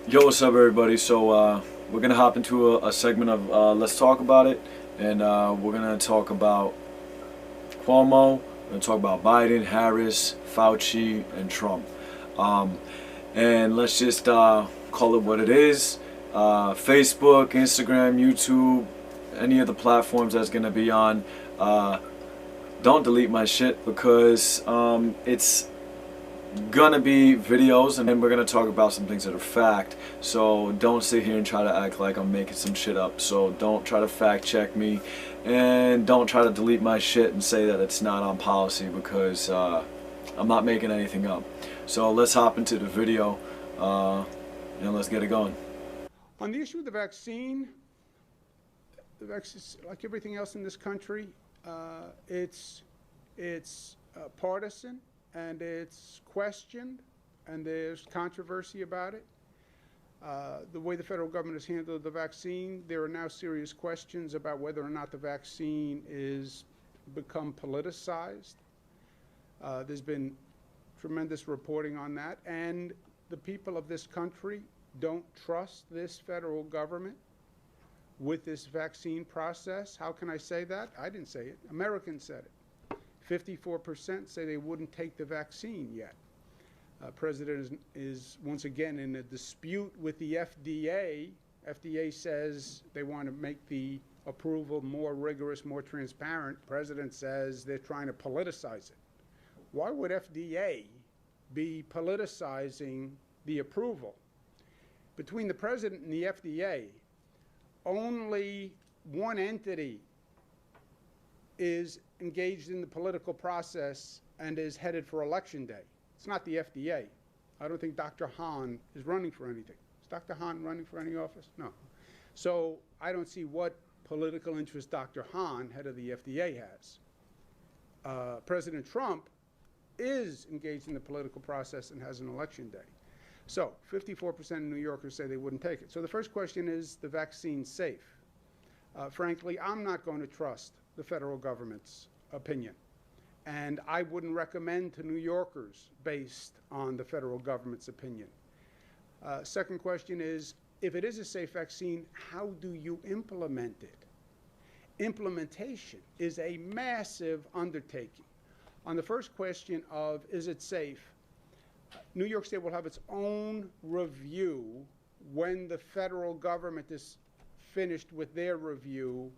Yo, what's up, everybody? So we're gonna hop into a segment of Let's Talk About It, and we're gonna talk about Cuomo. We're gonna talk about Biden, Harris, Fauci, and Trump. Um, and let's just call it what it is. Facebook, Instagram, YouTube, any of the platforms that's gonna be on. Don't delete my shit because it's gonna be videos, and then we're gonna talk about some things that are fact. So don't sit here and try to act like I'm making some shit up. So don't try to fact check me, and don't try to delete my shit and say that it's not on policy, because I'm not making anything up. So let's hop into the video and let's get it going. On the issue of the vaccine, like everything else in this country, it's partisan, and it's questioned, and there's controversy about it. The way the federal government has handled the vaccine, there are now serious questions about whether or not the vaccine is become politicized. There's been tremendous reporting on that, and the people of this country don't trust this federal government with this vaccine process. How can I say that? I didn't say it. Americans said it. 54% say they wouldn't take the vaccine yet. President is once again in a dispute with the FDA. FDA says they want to make the approval more rigorous, more transparent. President says they're trying to politicize it. Why would FDA be politicizing the approval? Between the president and the FDA, only one entity is engaged in the political process and is headed for election day. It's not the FDA. I don't think Dr. Hahn is running for anything. Is Dr. Hahn running for any office? No. So I don't see what political interest Dr. Hahn, head of the FDA, has. President Trump is engaged in the political process and has an election day. So 54% of New Yorkers say they wouldn't take it. So the first question is the vaccine safe? Frankly, I'm not going to trust the federal government's opinion. And I wouldn't recommend to New Yorkers based on the federal government's opinion. Second question is, if it is a safe vaccine, how do you implement it? Implementation is a massive undertaking. On the first question of is it safe, New York State will have its own review when the federal government is finished with their review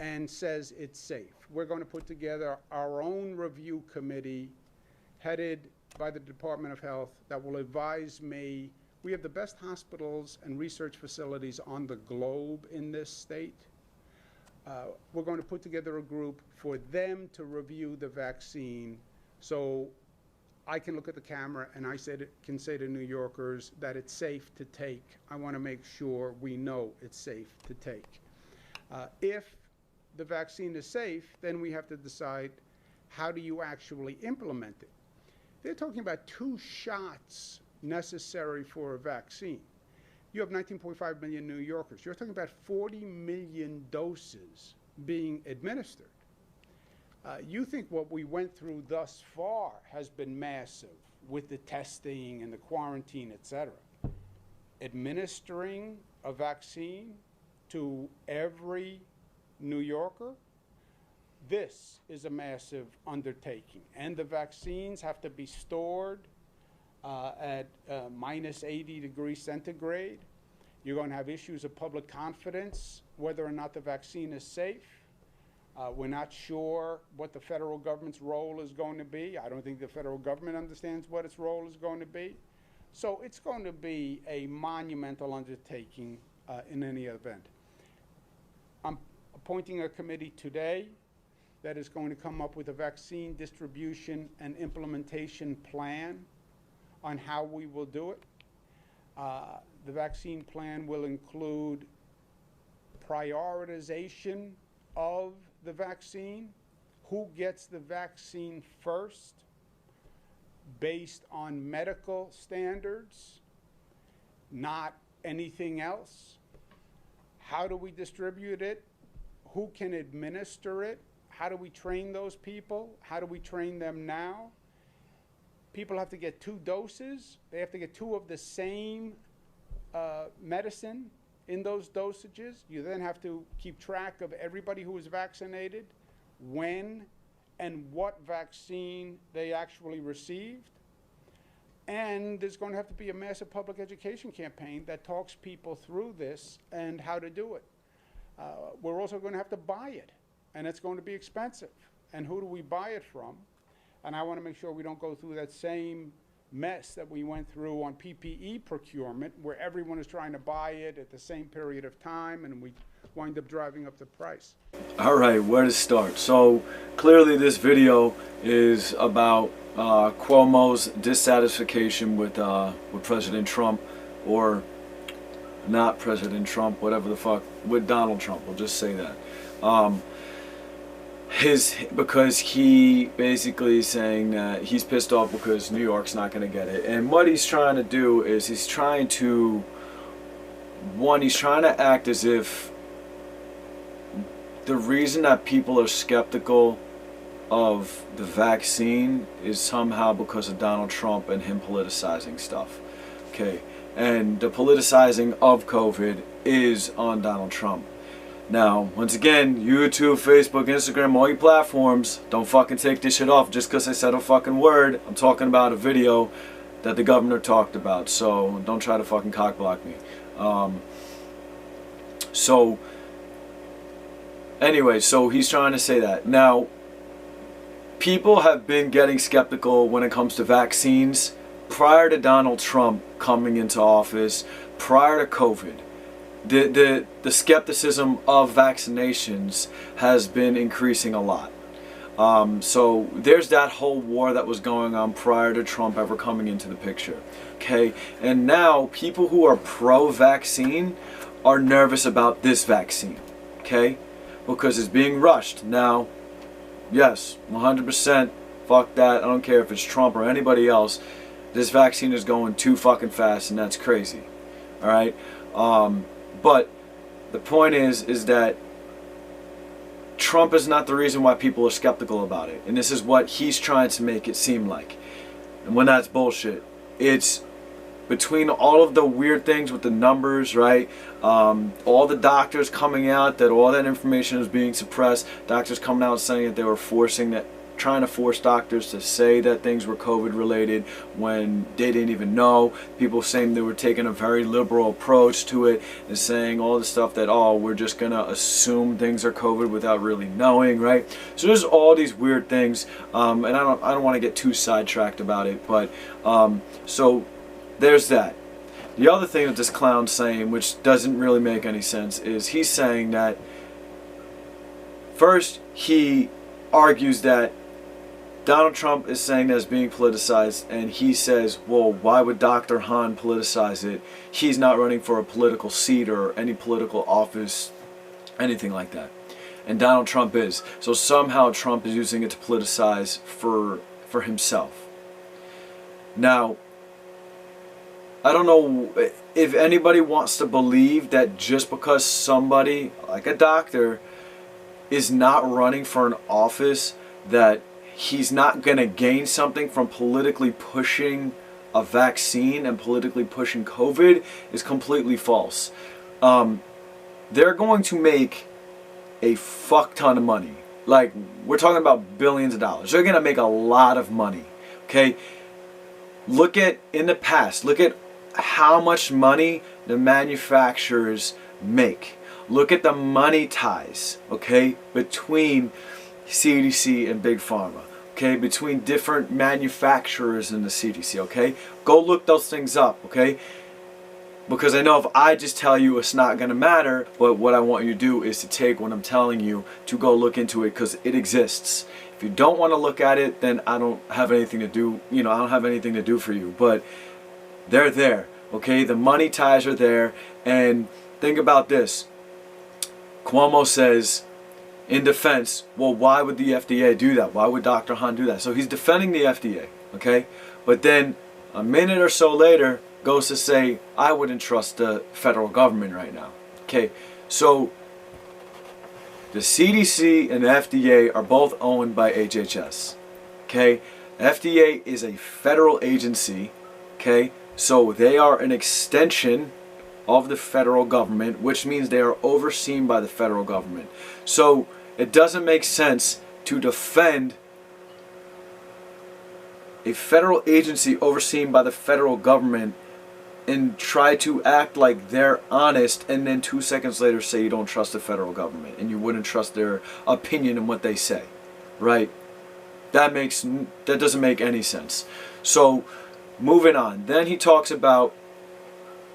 and says it's safe. We're going to put together our own review committee headed by the Department of Health that will advise me. We have the best hospitals and research facilities on the globe in this state. We're going to put together a group for them to review the vaccine, so I can look at the camera and can say to New Yorkers that it's safe to take. I want to make sure we know it's safe to take. If the vaccine is safe, then we have to decide how do you actually implement it. They're talking about 2 shots necessary for a vaccine. You have 19.5 million New Yorkers. You're talking about 40 million doses being administered. You think what we went through thus far has been massive with the testing and the quarantine, etc. Administering a vaccine to every New Yorker, this is a massive undertaking. And the vaccines have to be stored at minus 80 degrees centigrade. You're going to have issues of public confidence, whether or not the vaccine is safe. We're not sure what the federal government's role is going to be. I don't think the federal government understands what its role is going to be. So it's going to be a monumental undertaking in any event. I'm appointing a committee today that is going to come up with a vaccine distribution and implementation plan on how we will do it. The vaccine plan will include prioritization of the vaccine, who gets the vaccine first based on medical standards, not anything else. How do we distribute it? Who can administer it? How do we train those people? How do we train them now? People have to get 2 doses. They have to get 2 of the same medicine in those dosages. You then have to keep track of everybody who was vaccinated, when and what vaccine they actually received. And there's going to have to be a massive public education campaign that talks people through this and how to do it. We're also going to have to buy it, and it's going to be expensive. And who do we buy it from? And I want to make sure we don't go through that same mess that we went through on PPE procurement, where everyone is trying to buy it at the same period of time, and we wind up driving up the price. All right, where to start? So clearly this video is about Cuomo's dissatisfaction with President Trump, or not President Trump, whatever the fuck, with Donald Trump. We'll just say that. Because he basically is saying that he's pissed off because New York's not going to get it. And what he's trying to do is he's trying to act as if the reason that people are skeptical of the vaccine is somehow because of Donald Trump and him politicizing stuff. Okay, and the politicizing of COVID is on Donald Trump. Now, once again, YouTube, Facebook, Instagram, all your platforms, don't fucking take this shit off just because I said a fucking word. I'm talking about a video that the governor talked about, so don't try to fucking cockblock me. Anyway, so he's trying to say that. Now, people have been getting skeptical when it comes to vaccines prior to Donald Trump coming into office, prior to COVID. The skepticism of vaccinations has been increasing a lot. So there's that whole war that was going on prior to Trump ever coming into the picture. Okay, and now people who are pro-vaccine are nervous about this vaccine. Okay, because it's being rushed. Now, yes, 100%, fuck that. I don't care if it's Trump or anybody else. This vaccine is going too fucking fast, and that's crazy. All right. But the point is that Trump is not the reason why people are skeptical about it. And this is what he's trying to make it seem like. And when that's bullshit, it's between all of the weird things with the numbers, right? All the doctors coming out that all that information is being suppressed. Doctors coming out saying that they were trying to force doctors to say that things were COVID related when they didn't even know. People saying they were taking a very liberal approach to it and saying all the stuff that, oh, we're just gonna assume things are COVID without really knowing, right? So there's all these weird things, and I don't want to get too sidetracked about it, but so there's that. The other thing that this clown's saying, which doesn't really make any sense, is he's saying that first he argues that Donald Trump is saying that it's being politicized, and he says, well, why would Dr. Han politicize it? He's not running for a political seat or any political office, anything like that. And Donald Trump is. So somehow Trump is using it to politicize for himself. Now, I don't know if anybody wants to believe that just because somebody, like a doctor, is not running for an office, that he's not going to gain something from politically pushing a vaccine and politically pushing COVID is completely false. They're going to make a fuck ton of money. Like, we're talking about billions of dollars. They're going to make a lot of money. Okay? Look at, in the past, look at how much money the manufacturers make. Look at the money ties, okay, between CDC and Big Pharma, okay, between different manufacturers in the CDC, okay? Go look those things up, okay? Because I know if I just tell you it's not going to matter, but what I want you to do is to take what I'm telling you to go look into it, because it exists. If you don't want to look at it, then I don't have anything to do, I don't have anything to do for you, but they're there, okay? The money ties are there, and think about this. Cuomo says, in defense, well, why would the FDA do that? Why would Dr. Han do that? So he's defending the FDA, okay? But then a minute or so later goes to say, I wouldn't trust the federal government right now, okay? So the CDC and the FDA are both owned by HHS, okay? FDA is a federal agency, okay? So they are an extension of the federal government, which means they are overseen by the federal government. So it doesn't make sense to defend a federal agency overseen by the federal government and try to act like they're honest, and then 2 seconds later say you don't trust the federal government and you wouldn't trust their opinion and what they say, right? That doesn't make any sense. So moving on, then he talks about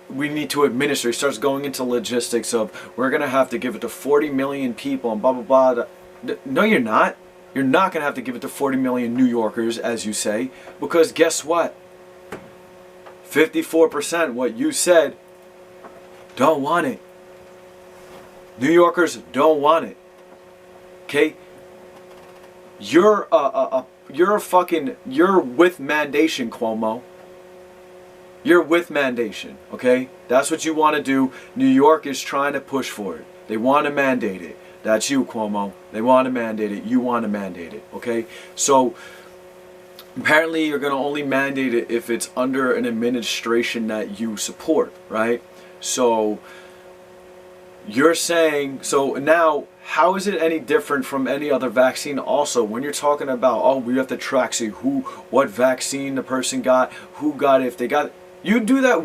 we need to administer. He starts going into logistics of we're gonna have to give it to 40 million people and blah blah blah. No, you're not. You're not gonna have to give it to 40 million New Yorkers, as you say, because guess what? 54%, what you said, don't want it. New Yorkers don't want it. Okay? You're with mandation, Cuomo. You're with mandation, okay? That's what you want to do. New York is trying to push for it. They want to mandate it. That's you, Cuomo. They want to mandate it. You want to mandate it, okay? So apparently you're going to only mandate it if it's under an administration that you support, right? So you're saying, so now how is it any different from any other vaccine? Also, when you're talking about, oh, we have to track, see what vaccine the person got, who got it, if they got it. You do that.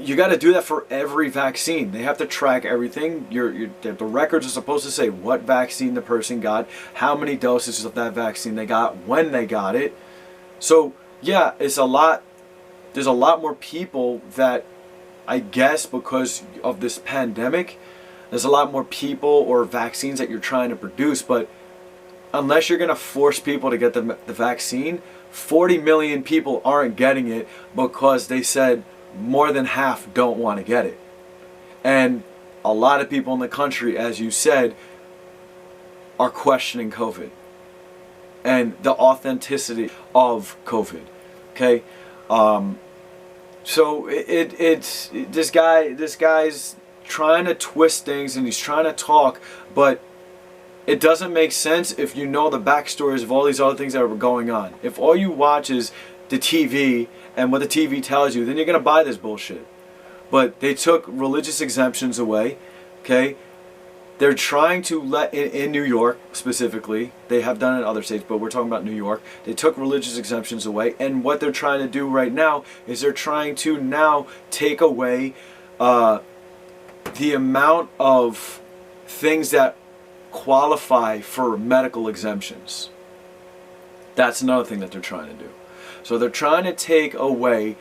You got to do that for every vaccine. They have to track everything. The records are supposed to say what vaccine the person got, how many doses of that vaccine they got, when they got it. So yeah, it's a lot. There's a lot more people that, I guess, because of this pandemic, there's a lot more people or vaccines that you're trying to produce. But unless you're going to force people to get the vaccine, 40 million people aren't getting it because they said more than half don't want to get it. And a lot of people in the country, as you said, are questioning COVID and the authenticity of COVID. Okay? So it's this guy's trying to twist things and he's trying to talk, but it doesn't make sense if you know the backstories of all these other things that were going on. If all you watch is the TV and what the TV tells you, then you're going to buy this bullshit. But they took religious exemptions away, okay? They're trying to let, in New York specifically, they have done it in other states, but we're talking about New York, they took religious exemptions away, and what they're trying to do right now is they're trying to now take away the amount of things that qualify for medical exemptions. That's another thing that they're trying to do. So they're trying to take away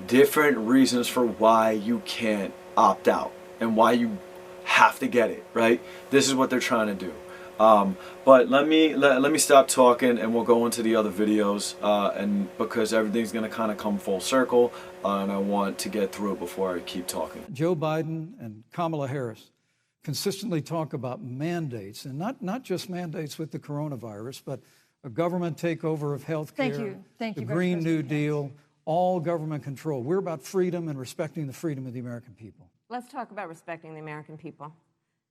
different reasons for why you can't opt out and why you have to get it, right? This is what they're trying to do. But let me stop talking and we'll go into the other videos, and because everything's going to kind of come full circle, and I want to get through it before I keep talking. Joe Biden and Kamala Harris consistently talk about mandates, and not just mandates with the coronavirus, but a government takeover of health care, Thank you, the Green New Deal, all government control. We're about freedom and respecting the freedom of the American people. Let's talk about respecting the American people.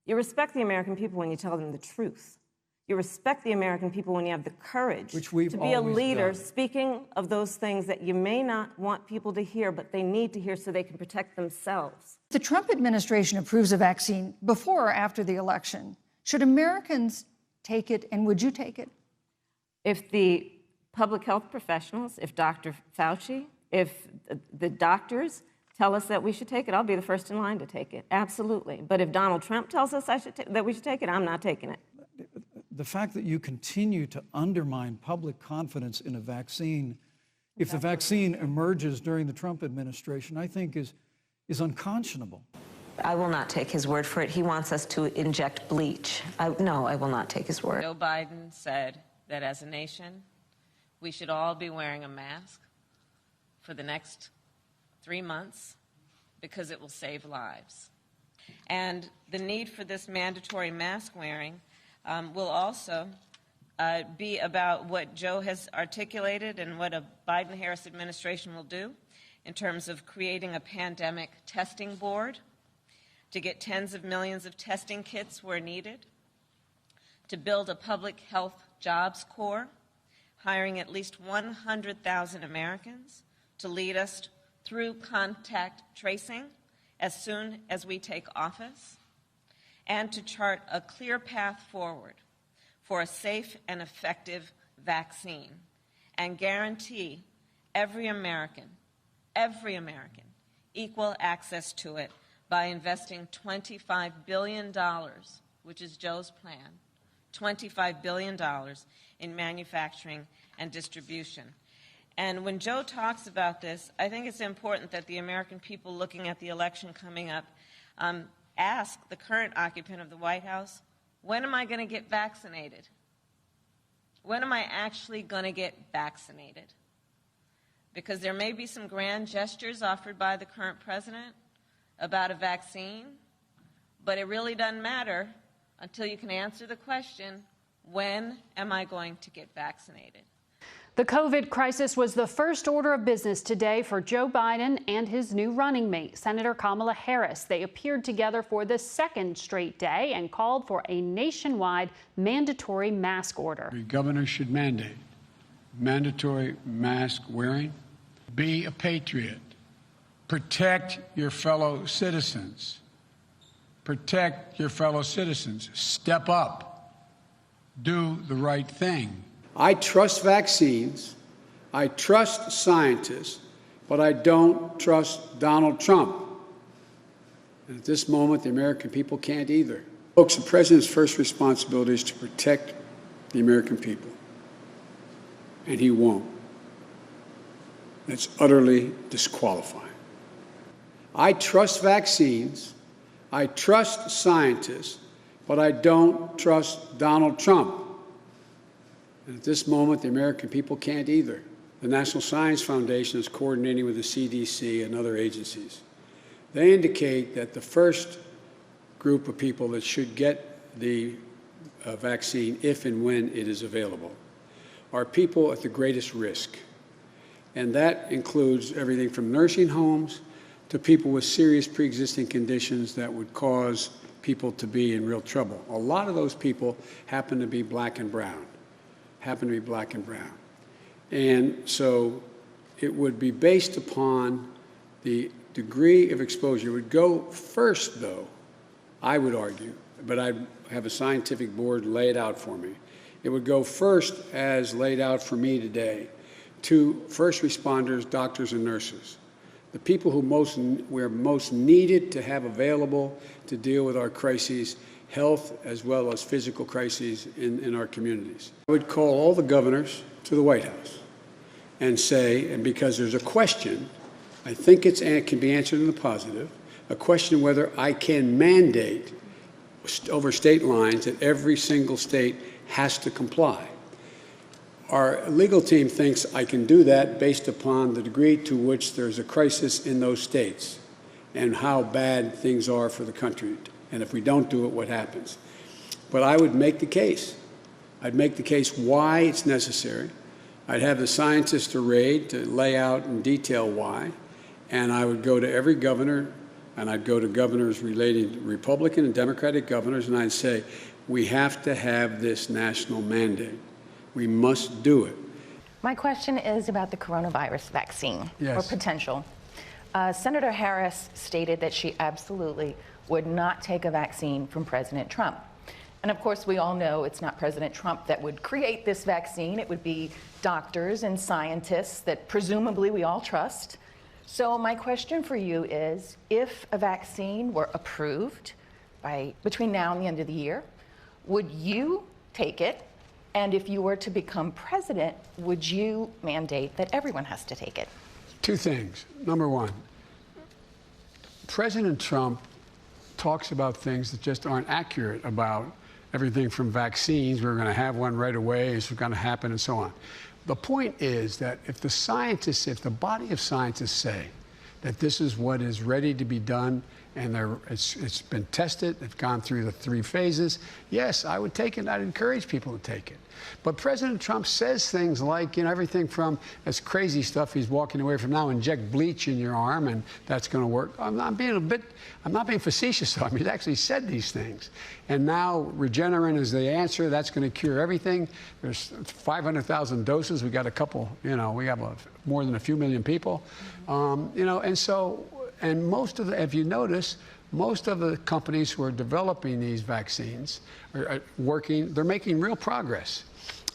You respect the American people when you tell them the truth. You respect the American people when you have the courage to be a leader speaking of those things that you may not want people to hear, but they need to hear so they can protect themselves. The Trump administration approves a vaccine before or after the election. Should Americans take it, and would you take it? If the public health professionals, if Dr. Fauci, if the doctors tell us that we should take it, I'll be the first in line to take it. Absolutely. But if Donald Trump tells us that we should take it, I'm not taking it. The fact that you continue to undermine public confidence in a vaccine, if the vaccine emerges during the Trump administration, I think is unconscionable. I will not take his word for it. He wants us to inject bleach. No, I will not take his word. Joe Biden said that as a nation, we should all be wearing a mask for the next 3 months because it will save lives. And the need for this mandatory mask wearing will also be about what Joe has articulated and what a Biden-Harris administration will do in terms of creating a pandemic testing board to get tens of millions of testing kits where needed, to build a public health jobs corps, hiring at least 100,000 Americans to lead us through contact tracing as soon as we take office, and to chart a clear path forward for a safe and effective vaccine and guarantee every American, equal access to it by investing $25 billion, which is Joe's plan, $25 billion in manufacturing and distribution. And when Joe talks about this, I think it's important that the American people looking at the election coming up ask the current occupant of the White House, when am I going to get vaccinated? When am I actually going to get vaccinated? Because there may be some grand gestures offered by the current president about a vaccine, but it really doesn't matter until you can answer the question, when am I going to get vaccinated? The COVID crisis was the first order of business today for Joe Biden and his new running mate, Senator Kamala Harris. They appeared together for the second straight day and called for a nationwide mandatory mask order. The governor should mandate mandatory mask wearing. Be a patriot. Protect your fellow citizens. Protect your fellow citizens. Step up. Do the right thing. I trust vaccines, I trust scientists, but I don't trust Donald Trump. And at this moment, the American people can't either. Folks, the president's first responsibility is to protect the American people, and he won't. That's utterly disqualifying. I trust vaccines, I trust scientists, but I don't trust Donald Trump. And at this moment, the American people can't either. The National Science Foundation is coordinating with the CDC and other agencies. They indicate that the first group of people that should get the vaccine, if and when it is available, are people at the greatest risk. And that includes everything from nursing homes to people with serious pre-existing conditions that would cause people to be in real trouble. A lot of those people happen to be black and brown. And so it would be based upon the degree of exposure. It would go first, though, I would argue, but I'd have a scientific board lay it out for me. It would go first, as laid out for me today, to first responders, doctors and nurses, the people who we're most needed to have available to deal with our crises, health as well as physical crises in our communities. I would call all the governors to the White House and say, and because there's a question, I think it can be answered in the positive, a question whether I can mandate over state lines that every single state has to comply. Our legal team thinks I can do that based upon the degree to which there's a crisis in those states and how bad things are for the country. And if we don't do it, what happens? But I would make the case. I'd make the case why it's necessary. I'd have the scientists arrayed to lay out in detail why. And I would go to every governor, and I'd go to governors relating to Republican and Democratic governors, and I'd say, we have to have this national mandate. We must do it. My question is about the coronavirus vaccine, Yes. or potential. Senator Harris stated that she absolutely would not take a vaccine from President Trump. And of course, we all know it's not President Trump that would create this vaccine. It would be doctors and scientists that presumably we all trust. So my question for you is, if a vaccine were approved between now and the end of the year, would you take it? And if you were to become president, would you mandate that everyone has to take it? Two things. Number one, President Trump talks about things that just aren't accurate about everything from vaccines. We're going to have one right away. It's going to happen and so on. The point is that if the body of scientists say that this is what is ready to be done and it's been tested, it's gone through the 3 phases, yes, I would take it. I'd encourage people to take it. But President Trump says things like, everything from this crazy stuff he's walking away from now, inject bleach in your arm and that's going to work. I'm not being facetious, though. I mean, he's actually said these things. And now Regeneron is the answer. That's going to cure everything. There's 500,000 doses. We got a couple, we have more than a few million people. And so And most of the, if you notice, most of the companies who are developing these vaccines are working, they're making real progress.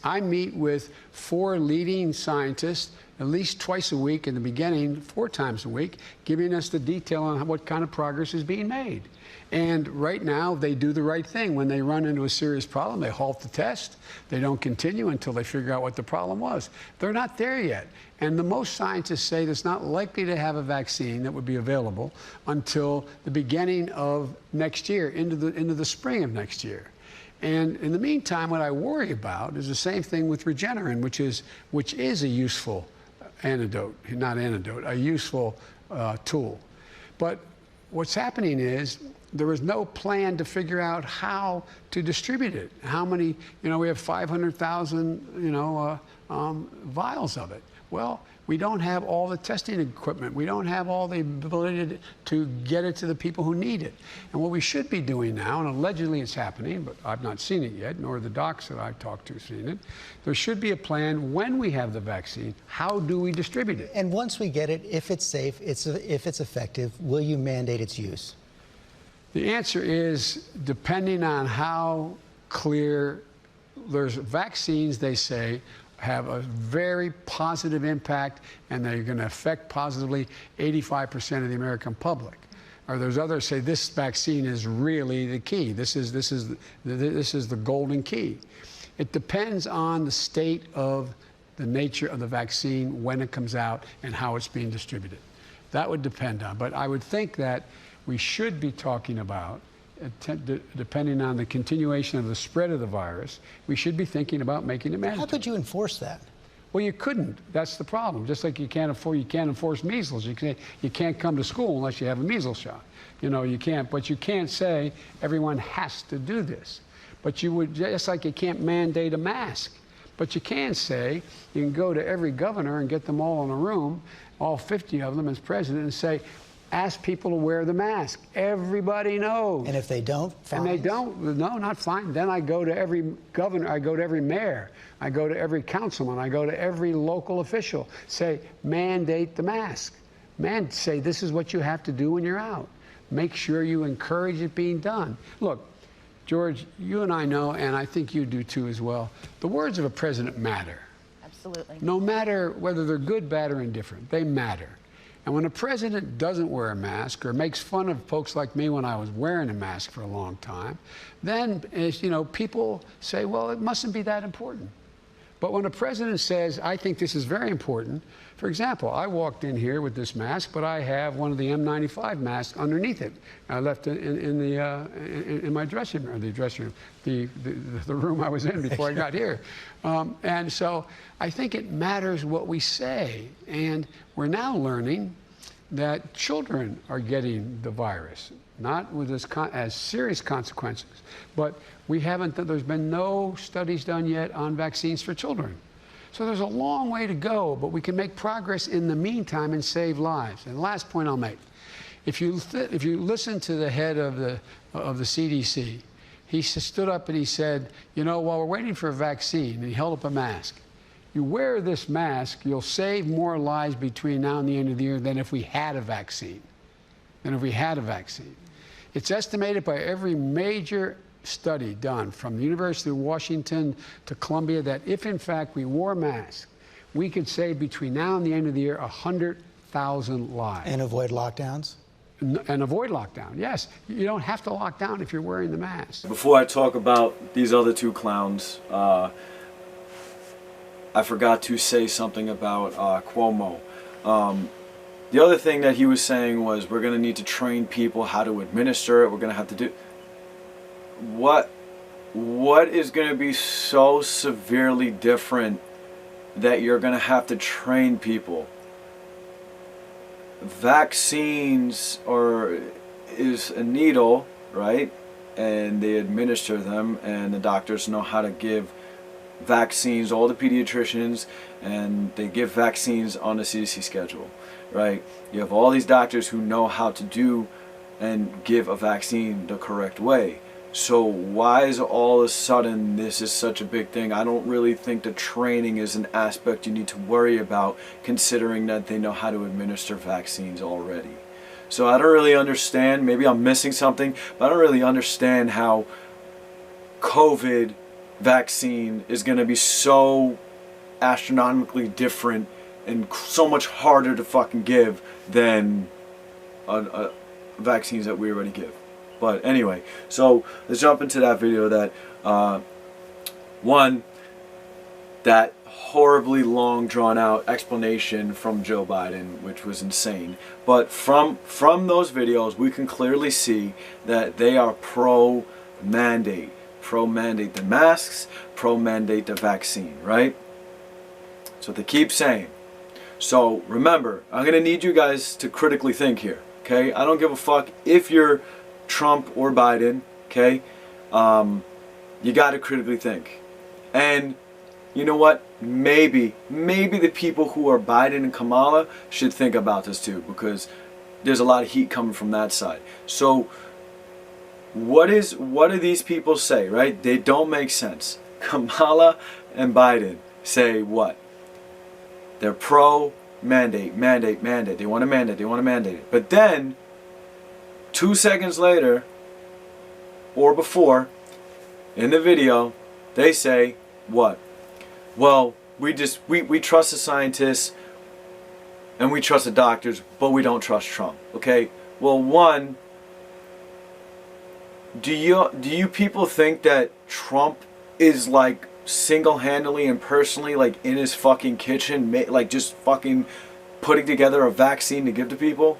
I meet with 4 leading scientists at least twice a week in the beginning, 4 times a week, giving us the detail on what kind of progress is being made. And right now, they do the right thing. When they run into a serious problem, they halt the test. They don't continue until they figure out what the problem was. They're not there yet. And the most scientists say it's not likely to have a vaccine that would be available until the beginning of next year, into the spring of next year. And in the meantime, what I worry about is the same thing with Regeneron, which is a useful antidote, not antidote, a useful tool. But what's happening is there is no plan to figure out how to distribute it. How many, we have 500,000, vials of it. Well, we don't have all the testing equipment. We don't have all the ability to get it to the people who need it. And what we should be doing now, and allegedly it's happening, but I've not seen it yet, nor the docs that I've talked to seen it, there should be a plan when we have the vaccine, how do we distribute it? And once we get it, if it's safe, if it's effective, will you mandate its use? The answer is, depending on how clear, there's vaccines, they say, have a very positive impact, and they're going to affect positively 85% of the American public. Or there's others say this vaccine is really the key. This is the golden key. It depends on the state of the nature of the vaccine, when it comes out, and how it's being distributed. That would depend on. But I would think that we should be talking about, depending on the continuation of the spread of the virus, we should be thinking about making it mandatory. How could you enforce that? Well, you couldn't. That's the problem. Just like you can't enforce measles. You can't come to school unless you have a measles shot. You can't. But you can't say everyone has to do this. But you would, just like you can't mandate a mask. But you can say, you can go to every governor and get them all in a room, all 50 of them as president, and say, ask people to wear the mask. Everybody knows. And if they don't, fines? And they don't, no, not fine. Then I go to every governor, I go to every mayor, I go to every councilman, I go to every local official, say, mandate the mask. Say, this is what you have to do when you're out. Make sure you encourage it being done. Look, George, you and I know, and I think you do too as well, the words of a president matter. Absolutely. No matter whether they're good, bad, or indifferent, they matter. And when a president doesn't wear a mask or makes fun of folks like me when I was wearing a mask for a long time, then, people say, well, it mustn't be that important. But when a president says, I think this is very important, for example, I walked in here with this mask, but I have one of the N95 masks underneath it. I left it in my dressing room, the room I was in before I got here. And so I think it matters what we say. And we're now learning that children are getting the virus, not with as serious consequences, but there's been no studies done yet on vaccines for children. So there's a long way to go, but we can make progress in the meantime and save lives. And the last point I'll make, if you listen to the head of the CDC, he stood up and he said, while we're waiting for a vaccine, and he held up a mask, you wear this mask, you'll save more lives between now and the end of the year than if we had a vaccine. It's estimated by every major study done from the University of Washington to Columbia that if, in fact, we wore masks, we could save between now and the end of the year 100,000 lives. And avoid lockdowns? And avoid lockdown, yes. You don't have to lock down if you're wearing the mask. Before I talk about these other two clowns, I forgot to say something about Cuomo. The other thing that he was saying was we're going to need to train people how to administer it. We're going to have to do... What is going to be so severely different that you're going to have to train people? Vaccines is a needle, right? And they administer them, and the doctors know how to give vaccines, all the pediatricians, and they give vaccines on the CDC schedule, right? You have all these doctors who know how to do and give a vaccine the correct way. So why is all of a sudden this is such a big thing? I don't really think the training is an aspect you need to worry about, considering that they know how to administer vaccines already. So I don't really understand, maybe I'm missing something, but I don't really understand how COVID vaccine is going to be so astronomically different and so much harder to fucking give than vaccines that we already give. But anyway, so let's jump into that video that one, that horribly long drawn out explanation from Joe Biden, which was insane. But from those videos, we can clearly see that they are pro-mandate the masks, pro-mandate the vaccine, right? So they keep saying. So remember, I'm going to need you guys to critically think here, okay? I don't give a fuck if you're Trump or Biden, okay? You got to critically think. And you know what? Maybe the people who are Biden and Kamala should think about this too, because there's a lot of heat coming from that side. So what do these people say, right? They don't make sense. Kamala and Biden say what? They're pro-mandate. They want to mandate it. But then, 2 seconds later, or before, in the video, they say what? Well, we trust the scientists and we trust the doctors, but we don't trust Trump. Okay? Well, one, do you people think that Trump is like single-handedly and personally like in his fucking kitchen, like just fucking putting together a vaccine to give to people?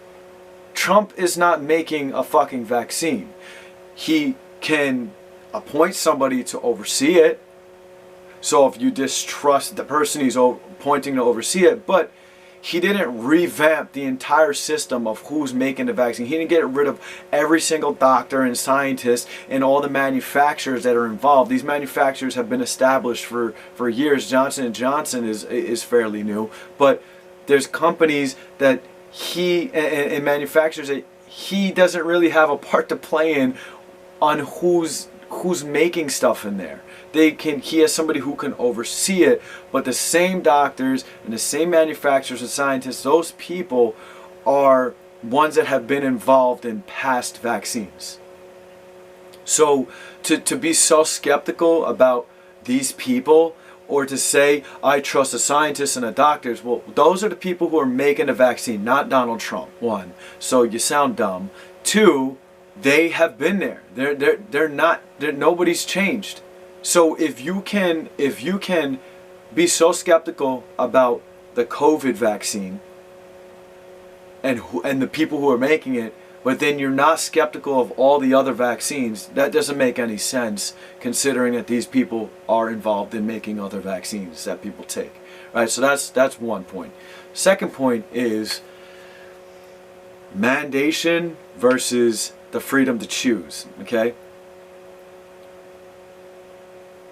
Trump is not making a fucking vaccine. He can appoint somebody to oversee it. So if you distrust the person he's appointing to oversee it, but he didn't revamp the entire system of who's making the vaccine. He didn't get rid of every single doctor and scientist and all the manufacturers that are involved. These manufacturers have been established for years. Johnson & Johnson is fairly new, but there's companies that he and manufacturers that he doesn't really have a part to play in on who's making stuff in there. He has somebody who can oversee it, but the same doctors and the same manufacturers and scientists, those people are ones that have been involved in past vaccines. So to be so skeptical about these people, or to say I trust the scientists and the doctors, well, those are the people who are making the vaccine, not Donald Trump. One, so you sound dumb. Two, they have been there. Nobody's changed. So if you can be so skeptical about the COVID vaccine and the people who are making it, but then you're not skeptical of all the other vaccines, that doesn't make any sense, considering that these people are involved in making other vaccines that people take. Right? So that's one point. Second point is mandation versus the freedom to choose. Okay?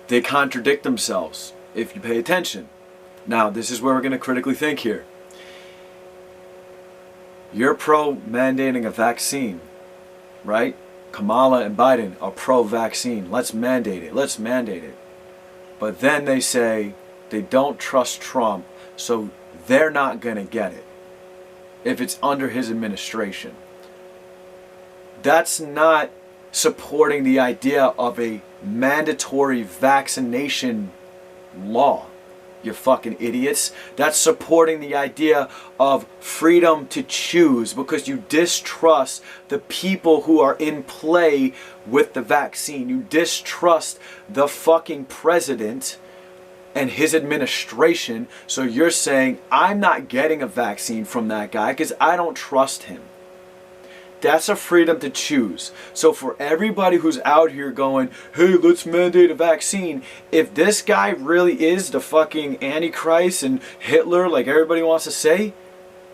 They contradict themselves if you pay attention. Now, this is where we're going to critically think here. You're pro-mandating a vaccine, right? Kamala and Biden are pro-vaccine. Let's mandate it. Let's mandate it. But then they say they don't trust Trump, so they're not going to get it if it's under his administration. That's not supporting the idea of a mandatory vaccination law, you fucking idiots. That's supporting the idea of freedom to choose, because you distrust the people who are in play with the vaccine. You distrust the fucking president and his administration, so you're saying I'm not getting a vaccine from that guy because I don't trust him. That's a freedom to choose. So for everybody who's out here going, hey, let's mandate a vaccine, if this guy really is the fucking Antichrist and Hitler, like everybody wants to say,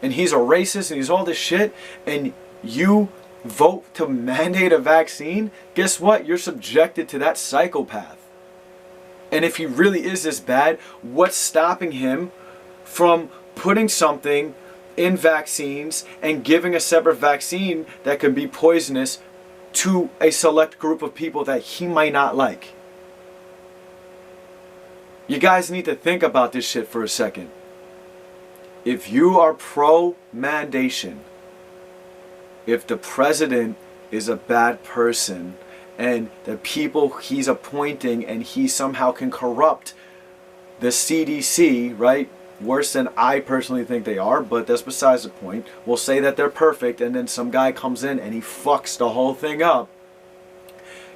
and he's a racist and he's all this shit, and you vote to mandate a vaccine, guess what? You're subjected to that psychopath. And if he really is this bad, what's stopping him from putting something in vaccines and giving a separate vaccine that can be poisonous to a select group of people that he might not like? You guys need to think about this shit for a second. If you are pro-mandation, if the president is a bad person and the people he's appointing and he somehow can corrupt the CDC, right? Worse than I personally think they are, but that's besides the point. We'll say that they're perfect and then some guy comes in and he fucks the whole thing up.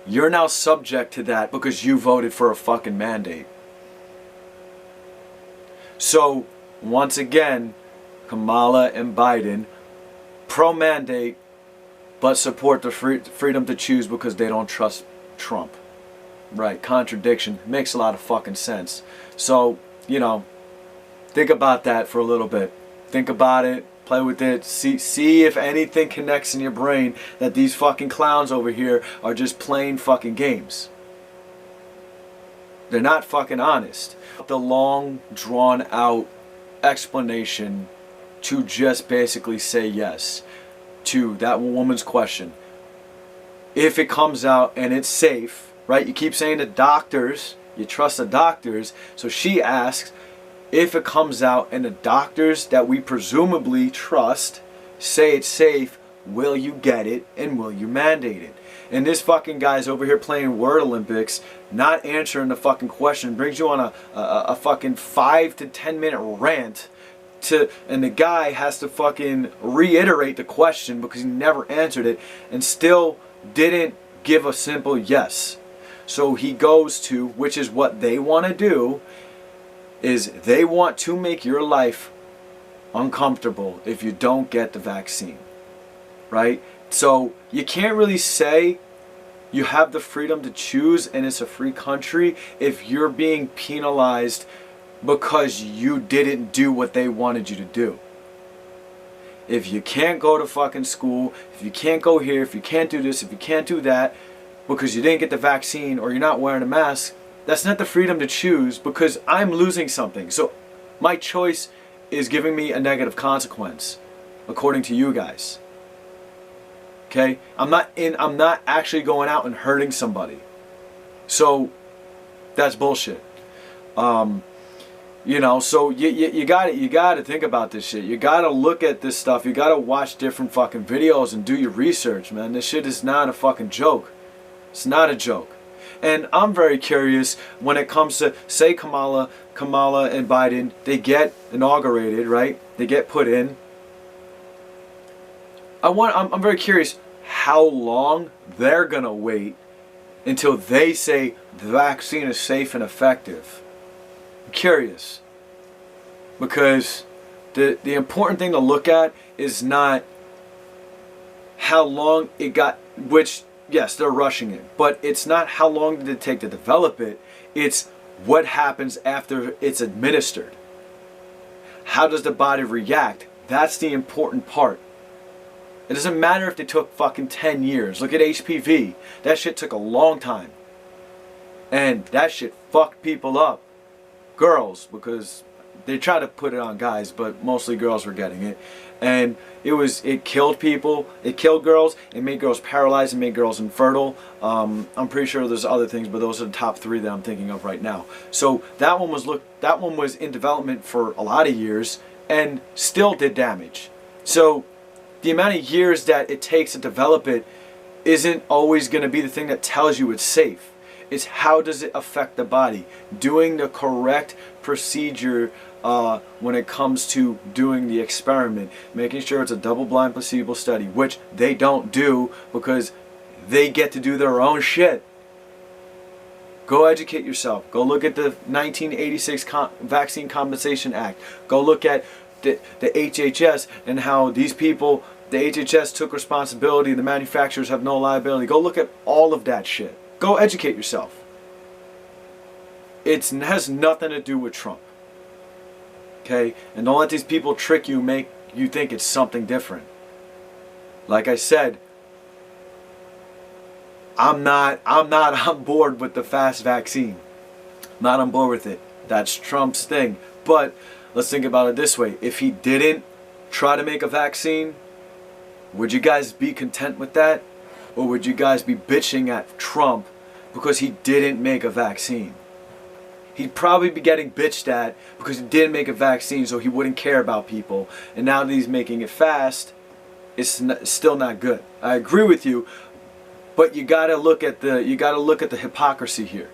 You're now subject to that because you voted for a fucking mandate. So, once again, Kamala and Biden, pro-mandate, but support the freedom to choose because they don't trust Trump. Right, contradiction. Makes a lot of fucking sense. So, you know, think about that for a little bit. Think about it, play with it, see if anything connects in your brain that these fucking clowns over here are just playing fucking games. They're not fucking honest. The long, drawn out explanation to just basically say yes to that woman's question. If it comes out and it's safe, right? You keep saying the doctors, you trust the doctors. So she asks, if it comes out and the doctors that we presumably trust say it's safe, will you get it and will you mandate it? And this fucking guy's over here playing Word Olympics, not answering the fucking question, brings you on a fucking 5 to 10 minute rant and the guy has to fucking reiterate the question because he never answered it and still didn't give a simple yes. So he goes to, which is what they want to do, is they want to make your life uncomfortable if you don't get the vaccine, right? So you can't really say you have the freedom to choose and it's a free country if you're being penalized because you didn't do what they wanted you to do. If you can't go to fucking school, if you can't go here, if you can't do this, if you can't do that because you didn't get the vaccine or you're not wearing a mask, that's not the freedom to choose because I'm losing something. So my choice is giving me a negative consequence according to you guys. Okay? I'm not actually going out and hurting somebody. So that's bullshit. You know, so you gotta think about this shit. You gotta look at this stuff. You gotta watch different fucking videos and do your research, man. This shit is not a fucking joke. It's not a joke. And I'm very curious when it comes to, say Kamala and Biden, they get inaugurated, right? They get put in. I'm very curious how long they're gonna wait until they say the vaccine is safe and effective. I'm curious. Because the important thing to look at is not how long it got, which, yes, they're rushing it, but it's not how long did it take to develop it, it's what happens after it's administered. How does the body react? That's the important part. It doesn't matter if they took fucking 10 years. Look at HPV. That shit took a long time. And that shit fucked people up. Girls, because they try to put it on guys, but mostly girls were getting it. And it killed people, it killed girls, it made girls paralyzed, it made girls infertile. I'm pretty sure there's other things, but those are the top 3 that I'm thinking of right now. So that one was in development for a lot of years and still did damage. So the amount of years that it takes to develop it isn't always going to be the thing that tells you it's safe. It's how does it affect the body. Doing the correct procedure when it comes to doing the experiment, making sure it's a double-blind placebo study, which they don't do because they get to do their own shit. Go educate yourself. Go look at the 1986 Vaccine Compensation Act. Go look at the HHS and how these people, the HHS took responsibility, the manufacturers have no liability. Go look at all of that shit. Go educate yourself. It has nothing to do with Trump. Okay? And don't let these people trick you, make you think it's something different. Like I said, I'm not on board with the fast vaccine. Not on board with it. That's Trump's thing. But let's think about it this way. If he didn't try to make a vaccine, would you guys be content with that? Or would you guys be bitching at Trump because he didn't make a vaccine? He'd probably be getting bitched at because he didn't make a vaccine, so he wouldn't care about people. And now that he's making it fast, it's still not good. I agree with you, but you got to look at the hypocrisy here.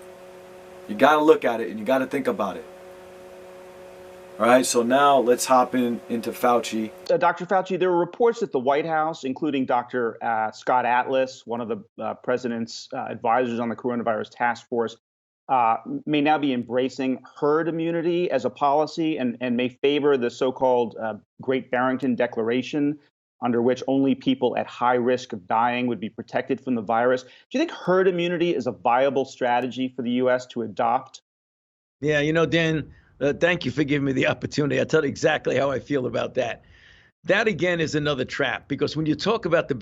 You got to look at it and you got to think about it. All right, so now let's hop into Fauci. Dr. Fauci, there were reports that the White House, including Dr. Scott Atlas, one of the president's advisors on the coronavirus task force, may now be embracing herd immunity as a policy and may favor the so-called Great Barrington Declaration, under which only people at high risk of dying would be protected from the virus. Do you think herd immunity is a viable strategy for the U.S. to adopt? Yeah, you know, Dan, thank you for giving me the opportunity. I'll tell you exactly how I feel about that. That, again, is another trap, because when you talk about the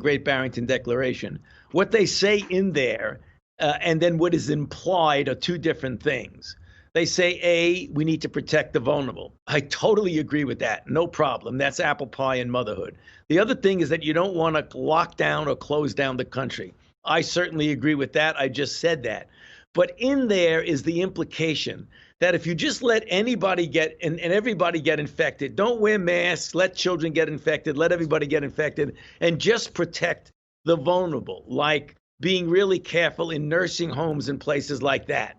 Great Barrington Declaration, what they say in there and then what is implied are two different things. They say, A, we need to protect the vulnerable. I totally agree with that. No problem. That's apple pie and motherhood. The other thing is that you don't want to lock down or close down the country. I certainly agree with that. I just said that. But in there is the implication that if you just let anybody get and everybody get infected, don't wear masks, let children get infected, let everybody get infected, and just protect the vulnerable, like being really careful in nursing homes and places like that.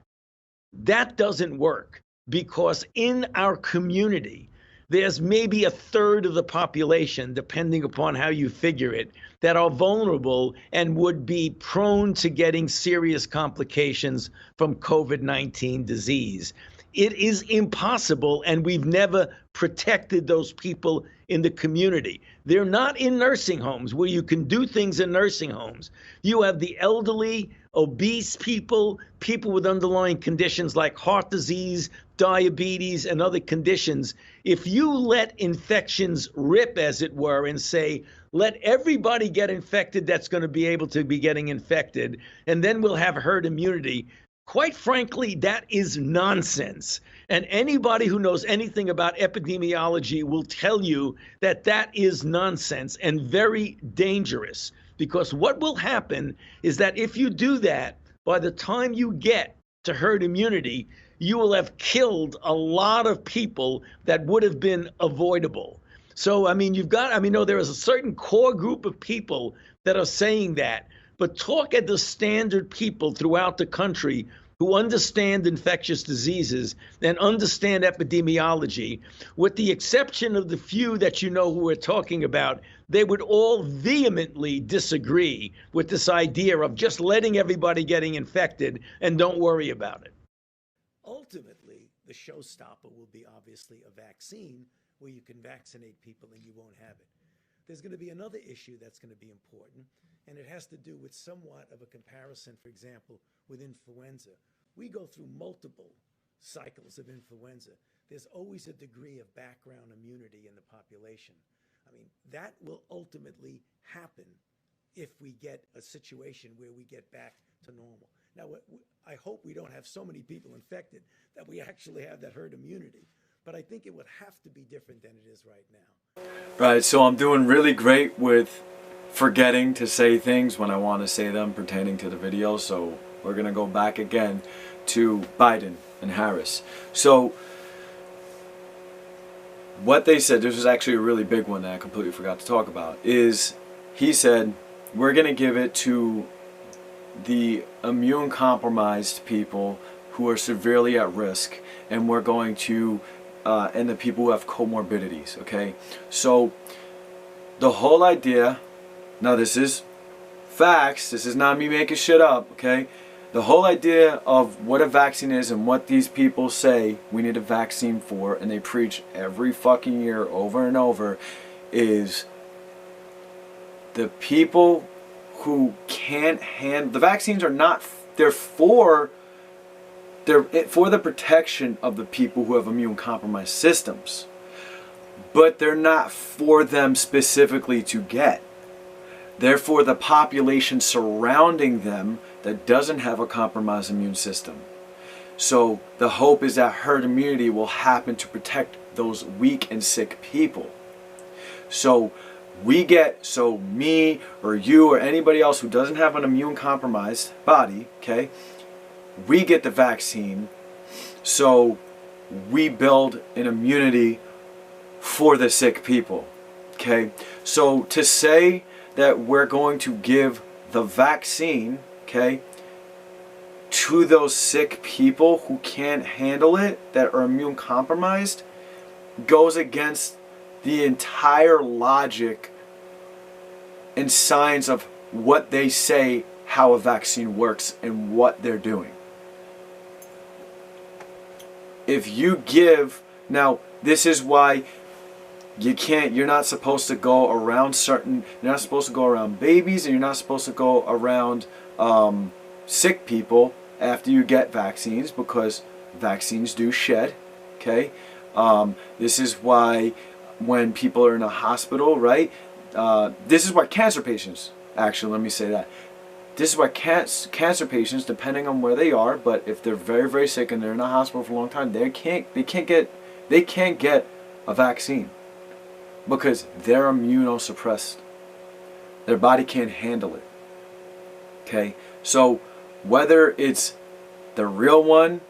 That doesn't work, because in our community, there's maybe a third of the population, depending upon how you figure it, that are vulnerable and would be prone to getting serious complications from COVID-19 disease. It is impossible, and we've never protected those people in the community. They're not in nursing homes where you can do things in nursing homes. You have the elderly, obese people, people with underlying conditions like heart disease, diabetes, and other conditions. If you let infections rip, as it were, and say, let everybody get infected that's going to be able to be getting infected, and then we'll have herd immunity, quite frankly, that is nonsense. And anybody who knows anything about epidemiology will tell you that that is nonsense and very dangerous. Because what will happen is that if you do that, by the time you get to herd immunity, you will have killed a lot of people that would have been avoidable. So, I mean, there is a certain core group of people that are saying that. But talk at the standard people throughout the country who understand infectious diseases and understand epidemiology, with the exception of the few that you know who we're talking about, they would all vehemently disagree with this idea of just letting everybody getting infected and don't worry about it. Ultimately, the showstopper will be obviously a vaccine where you can vaccinate people and you won't have it. There's going to be another issue that's going to be important, and it has to do with somewhat of a comparison, for example, with influenza. We go through multiple cycles of influenza. There's always a degree of background immunity in the population. I mean, that will ultimately happen if we get a situation where we get back to normal. Now, I hope we don't have so many people infected that we actually have that herd immunity. But I think it would have to be different than it is right now. Right, so I'm doing really great with forgetting to say things when I want to say them pertaining to the video. So we're going to go back again to Biden and Harris. So what they said, this was actually a really big one that I completely forgot to talk about, is he said, we're going to give it to the immune compromised people who are severely at risk, and we're going to and the people who have comorbidities. Okay, so the whole idea, now this is facts, this is not me making shit up, okay? The whole idea of what a vaccine is and what these people say we need a vaccine for, and they preach every fucking year over and over, is the people who can't handle the vaccines are not, they're for the protection of the people who have immune compromised systems, but they're not for them specifically to get. They're for the population surrounding them that doesn't have a compromised immune system. So the hope is that herd immunity will happen to protect those weak and sick people. So me or you or anybody else who doesn't have an immune compromised body, okay, we get the vaccine, so we build an immunity for the sick people. Okay, so to say that we're going to give the vaccine, okay, to those sick people who can't handle it, that are immune compromised, goes against the entire logic and science of what they say how a vaccine works and what they're doing. If you give, now this is why you're not supposed to go around you're not supposed to go around babies, and you're not supposed to go around sick people after you get vaccines, because vaccines do shed, okay? This is why when people are in a hospital, right? This is why cancer patients, actually, let me say that. This is why cancer patients, depending on where they are, but if they're very, very sick and they're in a hospital for a long time, they can't get a vaccine because they're immunosuppressed. Their body can't handle it. Okay, so whether it's the real one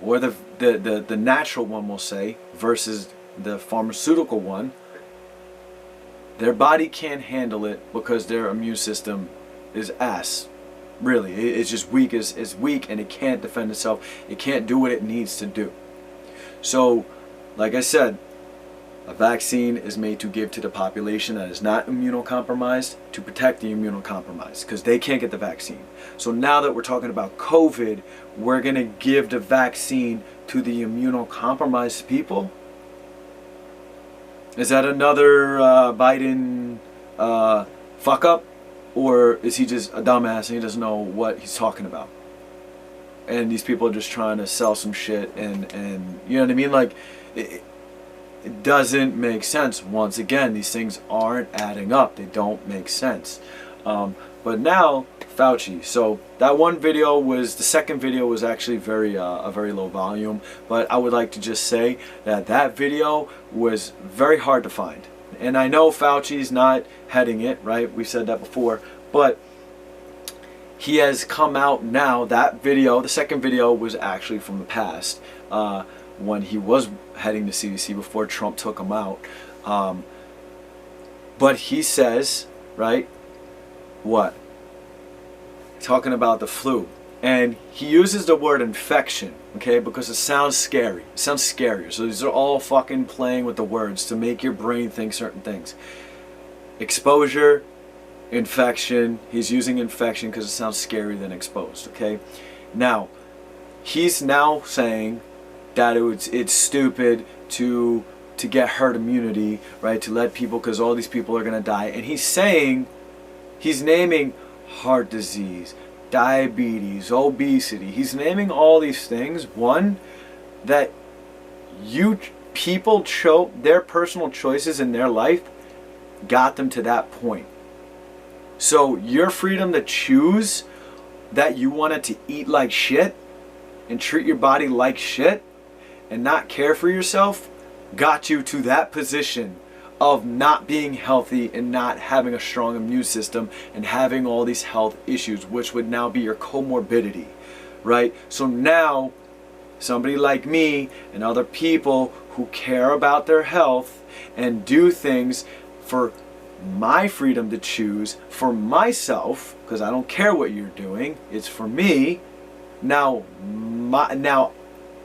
or the natural one, we'll say, versus the pharmaceutical one, their body can't handle it because their immune system is ass. Really, it's just weak. It's weak, and it can't defend itself. It can't do what it needs to do. So, like I said, a vaccine is made to give to the population that is not immunocompromised to protect the immunocompromised, because they can't get the vaccine. So now that we're talking about COVID, we're going to give the vaccine to the immunocompromised people? Is that another Biden fuck up? Or is he just a dumbass and he doesn't know what he's talking about? And these people are just trying to sell some shit, and you know what I mean? Like, it doesn't make sense. Once again, these things aren't adding up. They don't make sense. But now, Fauci. So that one video was, the second video was actually a very low volume. But I would like to just say that that video was very hard to find. And I know Fauci's not heading it, right? We said that before. But he has come out now. That video, the second video, was actually from the past, when he was heading the CDC before Trump took him out. But he says, right, what? Talking about the flu. And he uses the word infection, okay, because it sounds scary. It sounds scarier. So these are all fucking playing with the words to make your brain think certain things. Exposure, infection. He's using infection because it sounds scarier than exposed, okay? Now, he's now saying that it's stupid to get herd immunity, right? To let people, because all these people are going to die. And he's saying, he's naming heart disease, diabetes, obesity. He's naming all these things. One, that people their personal choices in their life got them to that point. So your freedom to choose that you wanted to eat like shit and treat your body like shit and not care for yourself got you to that position of not being healthy and not having a strong immune system and having all these health issues, which would now be your comorbidity, right? So now somebody like me and other people who care about their health and do things for my freedom to choose for myself, because I don't care what you're doing, it's for me. Now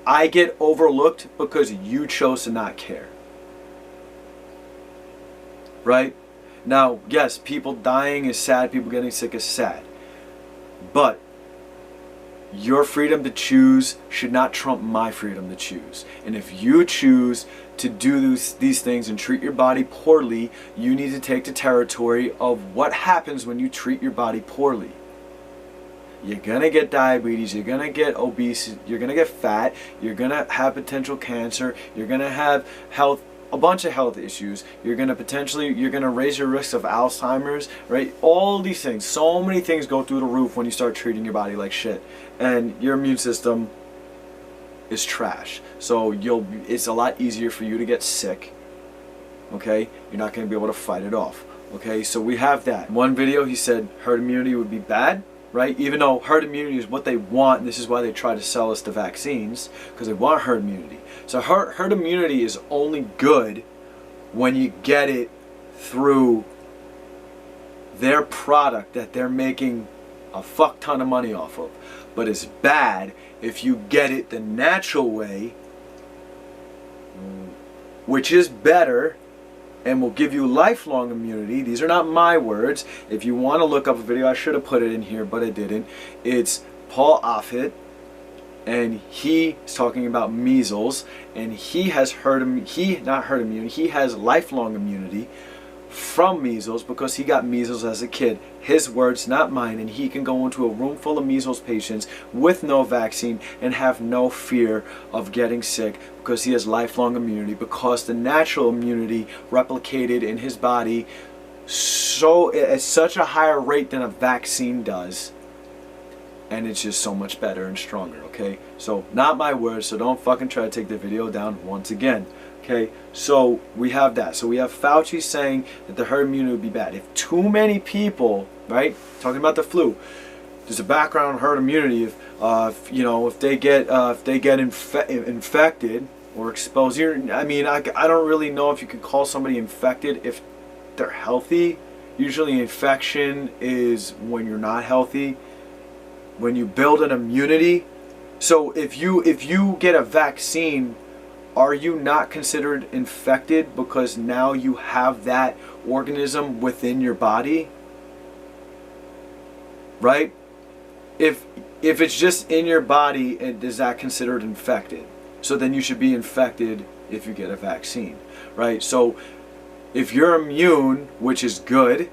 I get overlooked because you chose to not care. Right? Now, yes, people dying is sad, people getting sick is sad. But your freedom to choose should not trump my freedom to choose. And if you choose to do these things and treat your body poorly, you need to take the territory of what happens when you treat your body poorly. You're going to get diabetes, you're going to get obese, you're going to get fat, you're going to have potential cancer, you're going to have a bunch of health issues, you're going to raise your risk of Alzheimer's, right? All these things, so many things go through the roof when you start treating your body like shit. And your immune system is trash. So it's a lot easier for you to get sick, okay? You're not going to be able to fight it off, okay? So we have that. One video, he said herd immunity would be bad, right? Even though herd immunity is what they want, and this is why they try to sell us the vaccines, because they want herd immunity. So herd immunity is only good when you get it through their product that they're making a fuck ton of money off of. But it's bad if you get it the natural way, which is better and will give you lifelong immunity. These are not my words. If you want to look up a video, I should have put it in here, but I didn't. It's Paul Offit, and he is talking about measles, and he has he has lifelong immunity from measles because he got measles as a kid. His words, not mine, and he can go into a room full of measles patients with no vaccine and have no fear of getting sick because he has lifelong immunity, because the natural immunity replicated in his body so at such a higher rate than a vaccine does, and it's just so much better and stronger. Okay, so not my words, so don't fucking try to take the video down once again. Okay, so we have that. So we have Fauci saying that the herd immunity would be bad. If too many people, right, talking about the flu, there's a background herd immunity. If they get infected or exposed, I mean, I don't really know if you could call somebody infected if they're healthy. Usually infection is when you're not healthy, when you build an immunity. So if you get a vaccine, are you not considered infected because now you have that organism within your body? Right? If it's just in your body, is that considered infected? So then you should be infected if you get a vaccine, right? So if you're immune, which is good,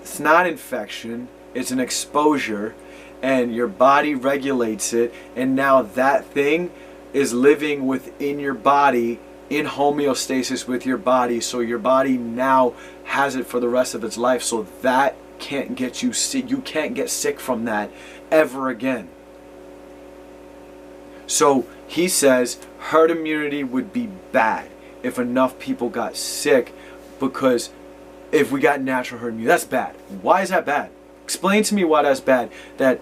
it's not infection, it's an exposure, and your body regulates it, and now that thing is living within your body in homeostasis with your body, so your body now has it for the rest of its life, so that can't get you sick. You can't get sick from that ever again. So he says herd immunity would be bad if enough people got sick, because if we got natural herd immunity, that's bad. Why is that bad? Explain to me why that's bad, that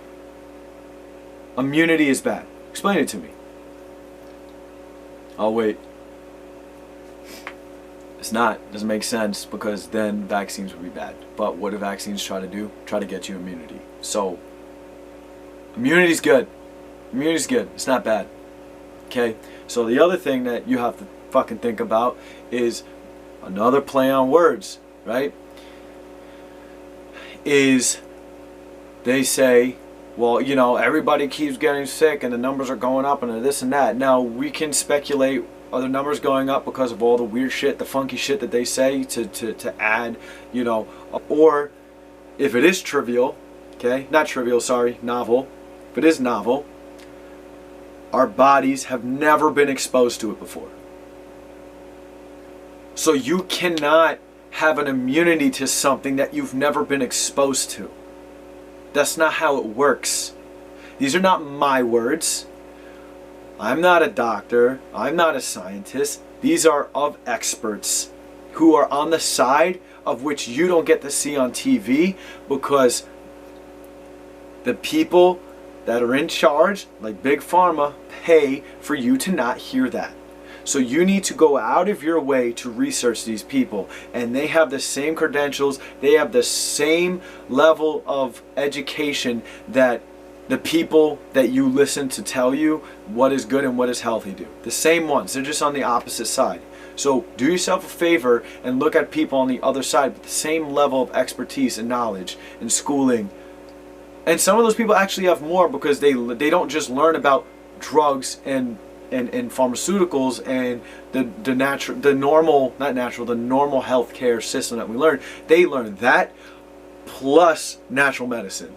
immunity is bad. Explain it to me. Oh wait, it's not. It doesn't make sense, because then vaccines would be bad. But what do vaccines try to do? Try to get you immunity. So immunity's good. Immunity's good. It's not bad. Okay? So the other thing that you have to fucking think about is another play on words, right? Is they say, well, you know, everybody keeps getting sick and the numbers are going up and this and that. Now, we can speculate, are the numbers going up because of all the weird shit, the funky shit that they say to add, you know, or if it is trivial, okay, not trivial, sorry, novel, if it is novel, our bodies have never been exposed to it before. So you cannot have an immunity to something that you've never been exposed to. That's not how it works. These are not my words. I'm not a doctor. I'm not a scientist. These are of experts who are on the side of which you don't get to see on TV, because the people that are in charge, like Big Pharma, pay for you to not hear that. So you need to go out of your way to research these people, and they have the same credentials, they have the same level of education that the people that you listen to tell you what is good and what is healthy do. The same ones, they're just on the opposite side. So do yourself a favor and look at people on the other side with the same level of expertise and knowledge and schooling. And some of those people actually have more, because they don't just learn about drugs and pharmaceuticals and the normal healthcare system that we learn. They learn that plus natural medicine.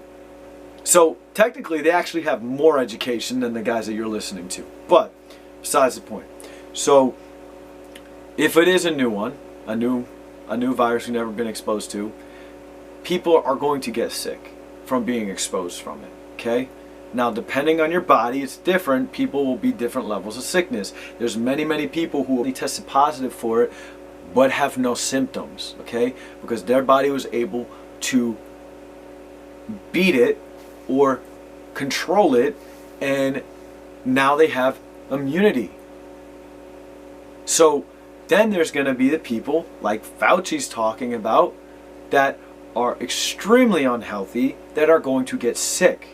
So technically they actually have more education than the guys that you're listening to. But besides the point. So if it is a new one, a new virus we've never been exposed to, people are going to get sick from being exposed from it. Okay? Now, depending on your body, it's different. People will be different levels of sickness. There's many people who only tested positive for it but have no symptoms, okay? Because their body was able to beat it or control it, and now they have immunity. So Then there's going to be the people like Fauci's talking about that are extremely unhealthy that are going to get sick.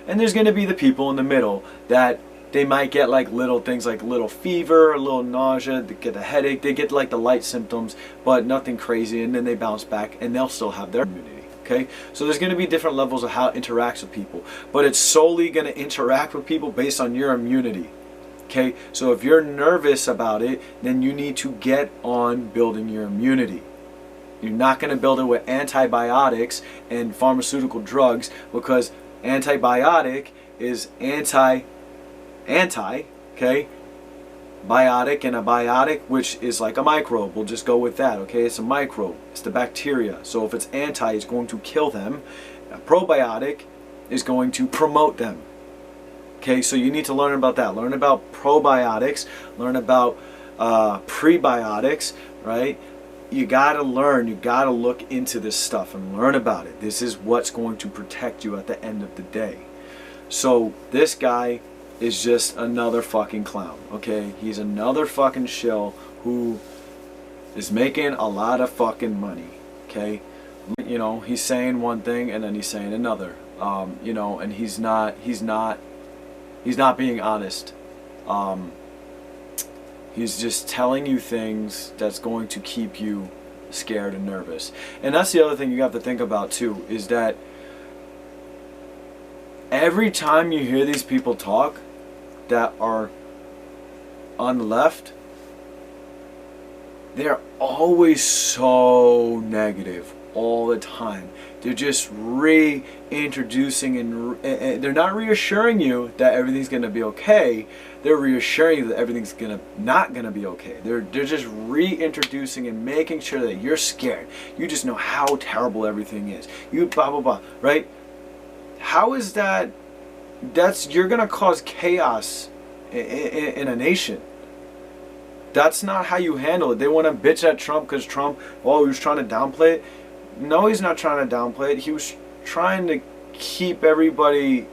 And there's going to be the people in the middle that they might get like little things like little fever, a little nausea, they get a headache, they get like the light symptoms, but nothing crazy, and then they bounce back and they'll still have their immunity. Okay, so there's going to be different levels of how it interacts with people, but it's solely going to interact with people based on your immunity. Okay, so if you're nervous about it, then you need to get on building your immunity. You're not going to build it with antibiotics and pharmaceutical drugs, because antibiotic is anti, okay? Biotic and a biotic, which is like a microbe. We'll just go with that, okay? It's a microbe. It's the bacteria. So if it's anti, it's going to kill them. A probiotic is going to promote them. Okay, so you need to learn about that. Learn about probiotics. Learn about prebiotics, right? You gotta learn. You gotta look into this stuff and learn about it. This is what's going to protect you at the end of the day. So this guy is just another fucking clown, okay? He's another fucking shill who is making a lot of fucking money, okay? You know, he's saying one thing and then he's saying another, you know, and he's not being honest. He's just telling you things that's going to keep you scared and nervous. And that's the other thing you have to think about too, is that every time you hear these people talk that are on the left, they're always so negative all the time. They're just reintroducing and they're not reassuring you that everything's going to be okay. They're reassuring you that everything's not going to be okay. They're just reintroducing and making sure that you're scared. You just know how terrible everything is. You blah blah blah, right? How is that? You're going to cause chaos in a nation. That's not how you handle it. They want to bitch at Trump because Trump, well, he was trying to downplay it. No, he's not trying to downplay it. He was trying to keep everybody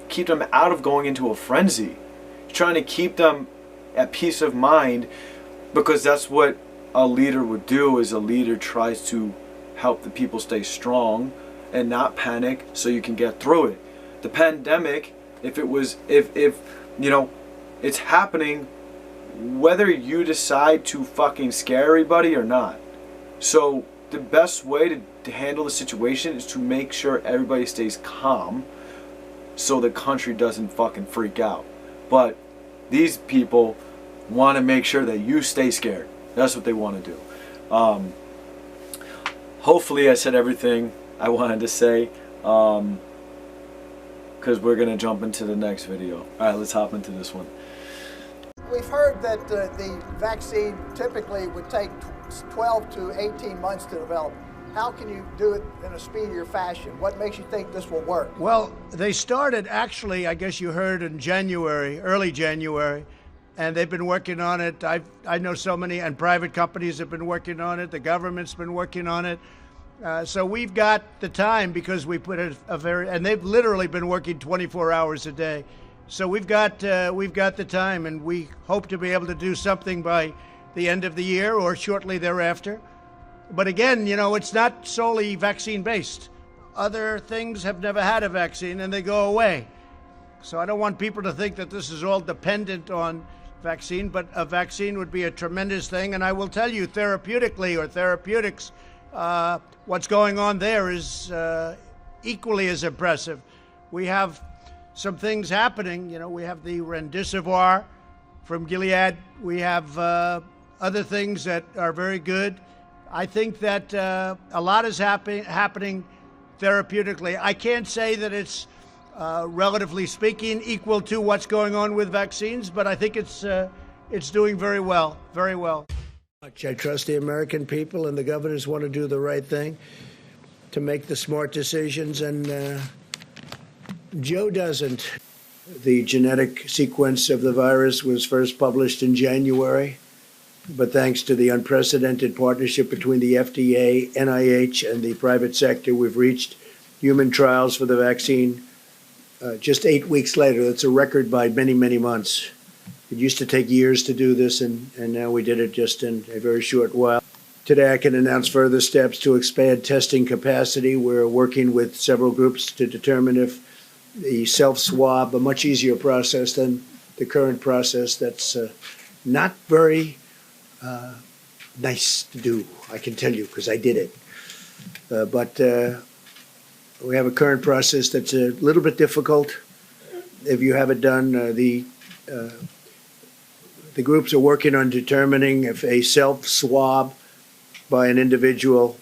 keep them out of going into a frenzy. He's trying to keep them at peace of mind, because that's what a leader would do. Is a leader tries to help the people stay strong and not panic, so you can get through it. The pandemic, if you know, it's happening whether you decide to fucking scare everybody or not. So the best way to handle the situation is to make sure everybody stays calm so the country doesn't fucking freak out. But these people want to make sure that you stay scared. That's what they want to do. Hopefully I said everything I wanted to say, because we're going to jump into the next video. Alright, let's hop into this one. We've heard that the vaccine typically would take 12 to 18 months to develop. How can you do it in a speedier fashion? What makes you think this will work? Well, they started actually, I guess you heard, in January, early January, and they've been working on it. I know so many, and private companies have been working on it. The government's been working on it. So we've got the time, because we put and they've literally been working 24 hours a day. So we've got the time, and we hope to be able to do something by the end of the year or shortly thereafter. But again, you know, it's not solely vaccine-based. Other things have never had a vaccine, and they go away. So I don't want people to think that this is all dependent on vaccine, but a vaccine would be a tremendous thing. And I will tell you, therapeutically or therapeutics, what's going on there is equally as impressive. We have some things happening. You know, we have the remdesivir from Gilead. We have other things that are very good. I think that a lot is happening therapeutically. I can't say that it's, relatively speaking, equal to what's going on with vaccines, but I think it's doing very well, very well. I trust the American people, and the governors want to do the right thing to make the smart decisions, and Joe doesn't. The genetic sequence of the virus was first published in January, but thanks to the unprecedented partnership between the FDA, NIH, and the private sector, we've reached human trials for the vaccine just 8 weeks later. That's a record by many, many months. It used to take years to do this, and now we did it just in a very short while. Today, I can announce further steps to expand testing capacity. We're working with several groups to determine if the self-swab, a much easier process than the current process that's not very nice to do, I can tell you, because I did it. But we have a current process that's a little bit difficult. If you have it done, the groups are working on determining if a self-swab by an individual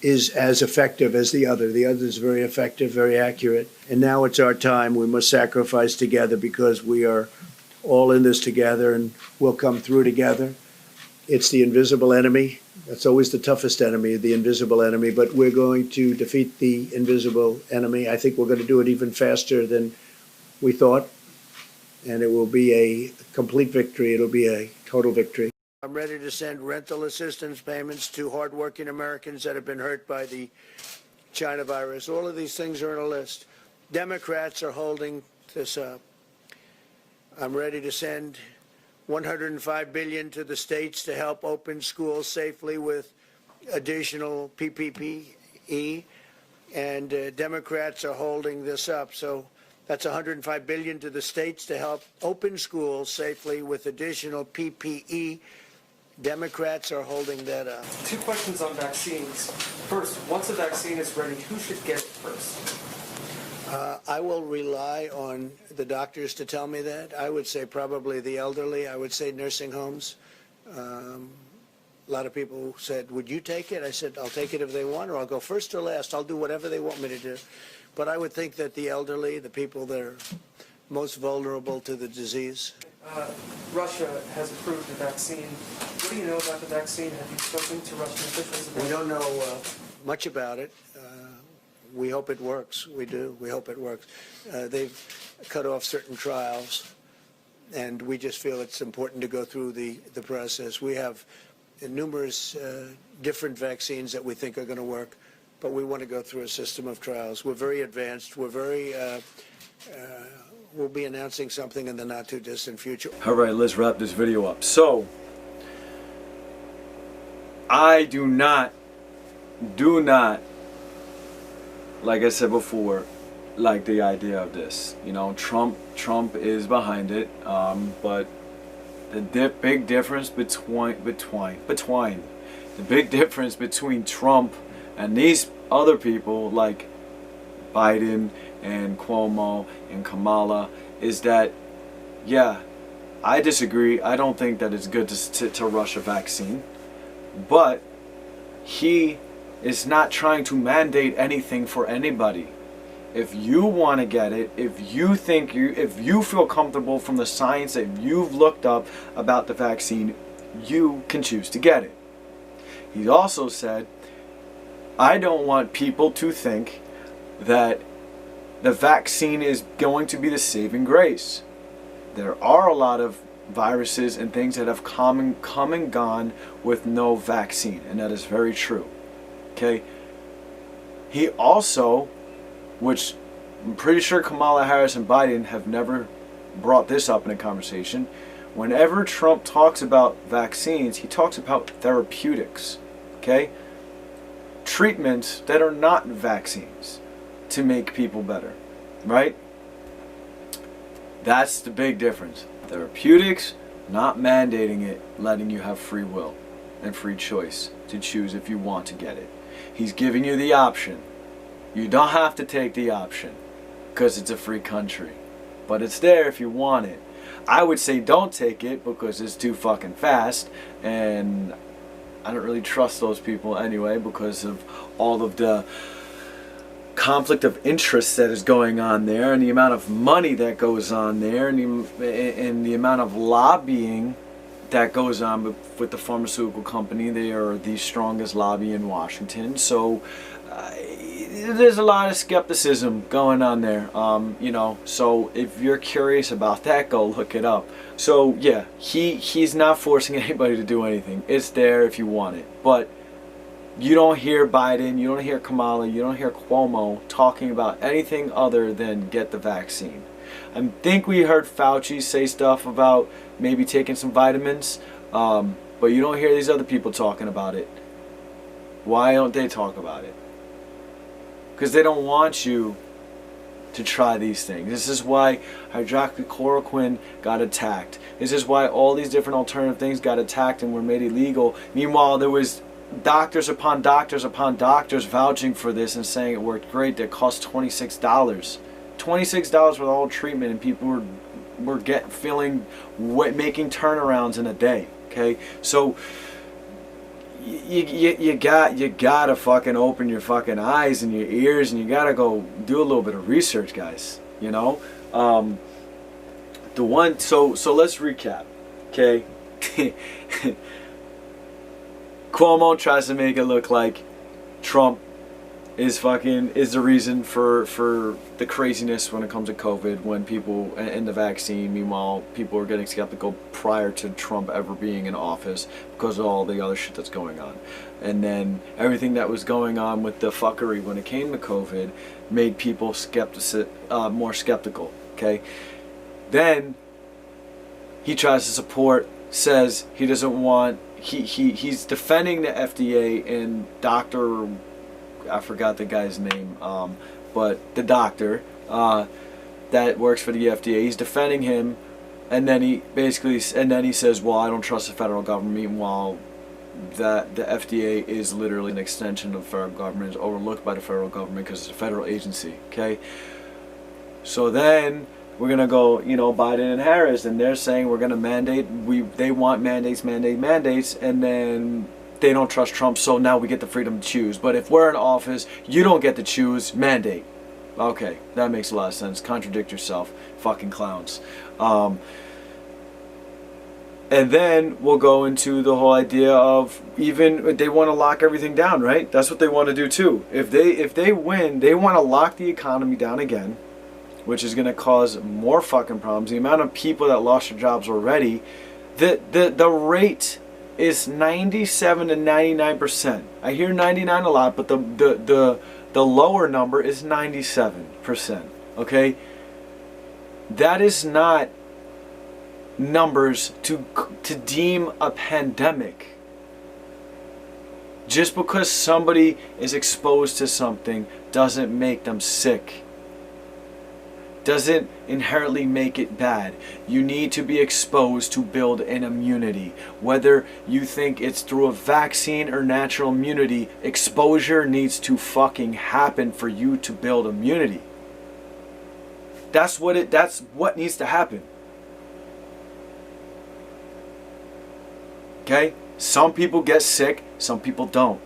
is as effective as the other. The other is very effective, very accurate. And now it's our time. We must sacrifice together because we are all in this together and we'll come through together. It's the invisible enemy. That's always the toughest enemy, the invisible enemy. But we're going to defeat the invisible enemy. I think we're going to do it even faster than we thought. And it will be a complete victory. It'll be a total victory. I'm ready to send rental assistance payments to hardworking Americans that have been hurt by the China virus. All of these things are on a list. Democrats are holding this up. I'm ready to send $105 billion to the states to help open schools safely with additional PPE, and Democrats are holding this up. So that's $105 billion to the states to help open schools safely with additional PPE. Democrats are holding that up. 2 questions on vaccines. First, once a vaccine is ready, who should get it first? I will rely on the doctors to tell me that. I would say probably the elderly. I would say nursing homes. A lot of people said, would you take it? I said, I'll take it if they want, or I'll go first or last. I'll do whatever they want me to do. But I would think that the elderly, the people that are most vulnerable to the disease. Russia has approved the vaccine. What do you know about the vaccine? Have you spoken to Russian officials about it? We don't know much about it. We hope it works. We do. We hope it works. They've cut off certain trials, and we just feel it's important to go through the process. We have numerous different vaccines that we think are going to work, but we want to go through a system of trials. We're very advanced. We're very we'll be announcing something in the not-too-distant future. All right, let's wrap this video up. So, I do not, like I said before, like the idea of this. You know, Trump is behind it, but the big difference between Trump and these other people like Biden and Cuomo and Kamala is that, yeah, I disagree. I don't think that it's good to rush a vaccine, but he is not trying to mandate anything for anybody. If you want to get it, if you feel comfortable from the science that you've looked up about the vaccine, you can choose to get it. He also said, I don't want people to think that the vaccine is going to be the saving grace. There are a lot of viruses and things that have come and gone with no vaccine, and that is very true. Okay. He also, which I'm pretty sure Kamala Harris and Biden have never brought this up in a conversation, whenever Trump talks about vaccines, he talks about therapeutics. Okay. Treatments that are not vaccines to make people better, right? That's the big difference. Therapeutics, not mandating it, letting you have free will and free choice to choose if you want to get it. He's giving you the option. You don't have to take the option because it's a free country, but it's there if you want it. I would say don't take it because it's too fucking fast, and I don't really trust those people anyway because of all of the conflict of interest that is going on there, and the amount of money that goes on there, and the amount of lobbying that goes on with the pharmaceutical company. They are the strongest lobby in Washington, so there's a lot of skepticism going on there. You know, so if you're curious about that, go look it up. So yeah, he's not forcing anybody to do anything. It's there if you want it, but you don't hear Biden, you don't hear Kamala, you don't hear Cuomo talking about anything other than get the vaccine. I think we heard Fauci say stuff about maybe taking some vitamins, but you don't hear these other people talking about it. Why don't they talk about it? Because they don't want you to try these things. This is why hydroxychloroquine got attacked. This is why all these different alternative things got attacked and were made illegal. Meanwhile, there was doctors upon doctors upon doctors vouching for this and saying it worked great. That cost $26. $26 for the whole treatment, and people were making turnarounds in a day. Okay, so you gotta fucking open your fucking eyes and your ears, and you gotta go do a little bit of research, guys. You know, so let's recap. Okay. Cuomo tries to make it look like Trump is the reason for the craziness when it comes to COVID, when people and the vaccine. Meanwhile, people are getting skeptical prior to Trump ever being in office because of all the other shit that's going on. And then everything that was going on with the fuckery when it came to COVID made people more skeptical. Okay, then he tries to support, says he doesn't want. He's defending the FDA and Dr. I forgot the guy's name, but the doctor that works for the FDA, he's defending him, and then he says, well, I don't trust the federal government. Meanwhile, that the FDA is literally an extension of the federal government, is overlooked by the federal government because it's a federal agency. Okay, so then we're gonna go, Biden and Harris, and they're saying we're gonna mandate. They want mandates, and then they don't trust Trump, so now we get the freedom to choose. But if we're in office, you don't get to choose, mandate. Okay, that makes a lot of sense. Contradict yourself, fucking clowns. And then we'll go into the whole idea of even they want to lock everything down, right? That's what they want to do too. If they win, they want to lock the economy down again, which is going to cause more fucking problems. The amount of people that lost their jobs already, the rate is 97 to 99%. I hear 99 a lot, but the lower number is 97%. Okay, that is not numbers to deem a pandemic. Just because somebody is exposed to something doesn't make them sick. Doesn't inherently make it bad. You need to be exposed to build an immunity. Whether you think it's through a vaccine or natural immunity, exposure needs to fucking happen for you to build immunity. That's what needs to happen. Okay? Some people get sick, some people don't.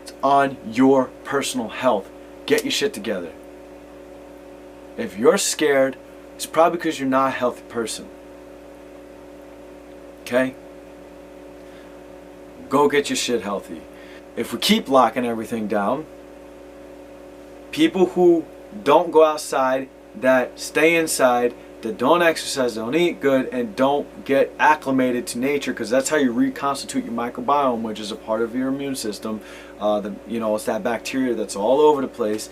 It's on your personal health. Get your shit together. If you're scared, it's probably because you're not a healthy person. Okay? Go get your shit healthy. If we keep locking everything down, people who don't go outside, that stay inside, that don't exercise, don't eat good, and don't get acclimated to nature, because that's how you reconstitute your microbiome, which is a part of your immune system. It's that bacteria that's all over the place.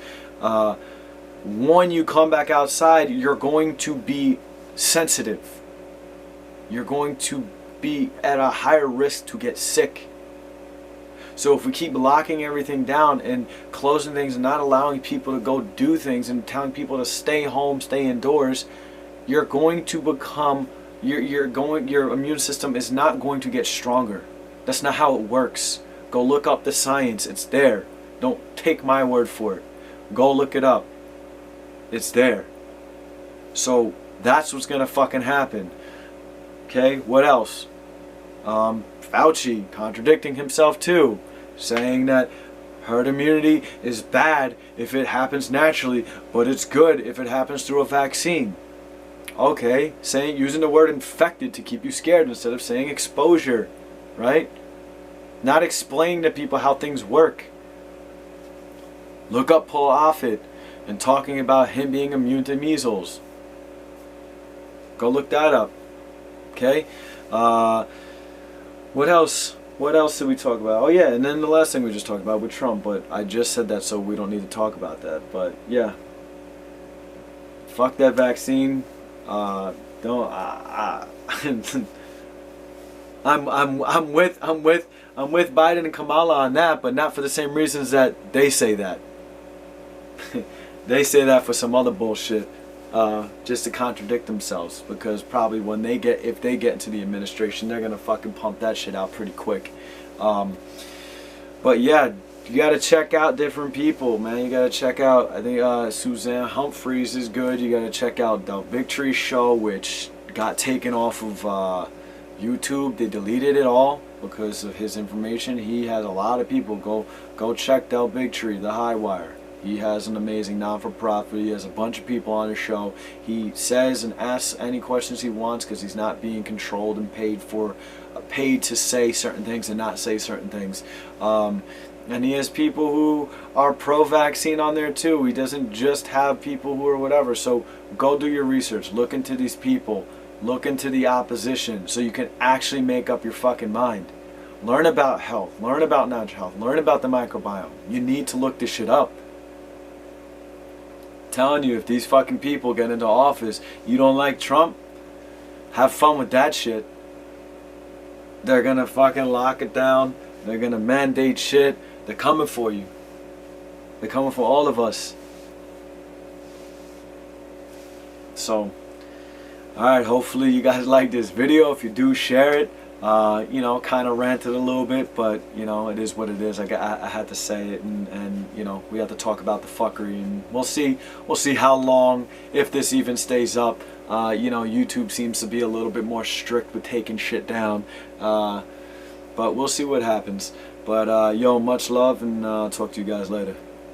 When you come back outside, you're going to be sensitive. You're going to be at a higher risk to get sick. So if we keep locking everything down and closing things and not allowing people to go do things and telling people to stay home, stay indoors, you're going to become, your immune system is not going to get stronger. That's not how it works. Go look up the science. It's there. Don't take my word for it. Go look it up. It's there. So that's what's gonna fucking happen. Okay, what else? Fauci contradicting himself too, saying that herd immunity is bad if it happens naturally, but it's good if it happens through a vaccine. Okay, using the word infected to keep you scared instead of saying exposure, right? Not explaining to people how things work. Look up Paul Offit and talking about him being immune to measles. Go look that up. Okay? What else? What else did we talk about? Oh yeah, and then the last thing we just talked about with Trump, but I just said that so we don't need to talk about that. But yeah, fuck that vaccine. I'm with Biden and Kamala on that, but not for the same reasons that they say that. They say that for some other bullshit, just to contradict themselves. Because probably when if they get into the administration, they're gonna fucking pump that shit out pretty quick. But yeah, you gotta check out different people, man. You gotta check out. I think Suzanne Humphreys is good. You gotta check out the Bigtree show, which got taken off of YouTube. They deleted it all because of his information. He has a lot of people. Go check out Bigtree, the HighWire. He has an amazing non-for-profit. He has a bunch of people on his show. He says and asks any questions he wants because he's not being controlled and paid to say certain things and not say certain things. And he has people who are pro-vaccine on there too. He doesn't just have people who are whatever. So go do your research. Look into these people. Look into the opposition so you can actually make up your fucking mind. Learn about health. Learn about natural health. Learn about the microbiome. You need to look this shit up. Telling you, if these fucking people get into office, you don't like Trump, have fun with that shit. They're gonna fucking lock it down. They're gonna mandate shit. They're coming for you. They're coming for all of us. So, alright, hopefully you guys like this video. If you do, share it. You know, kind of ranted a little bit, but you know, it is what it is. I had to say it, and you know, we have to talk about the fuckery, and we'll see how long, if this even stays up. You know, YouTube seems to be a little bit more strict with taking shit down, but we'll see what happens. But yo, much love, and talk to you guys later.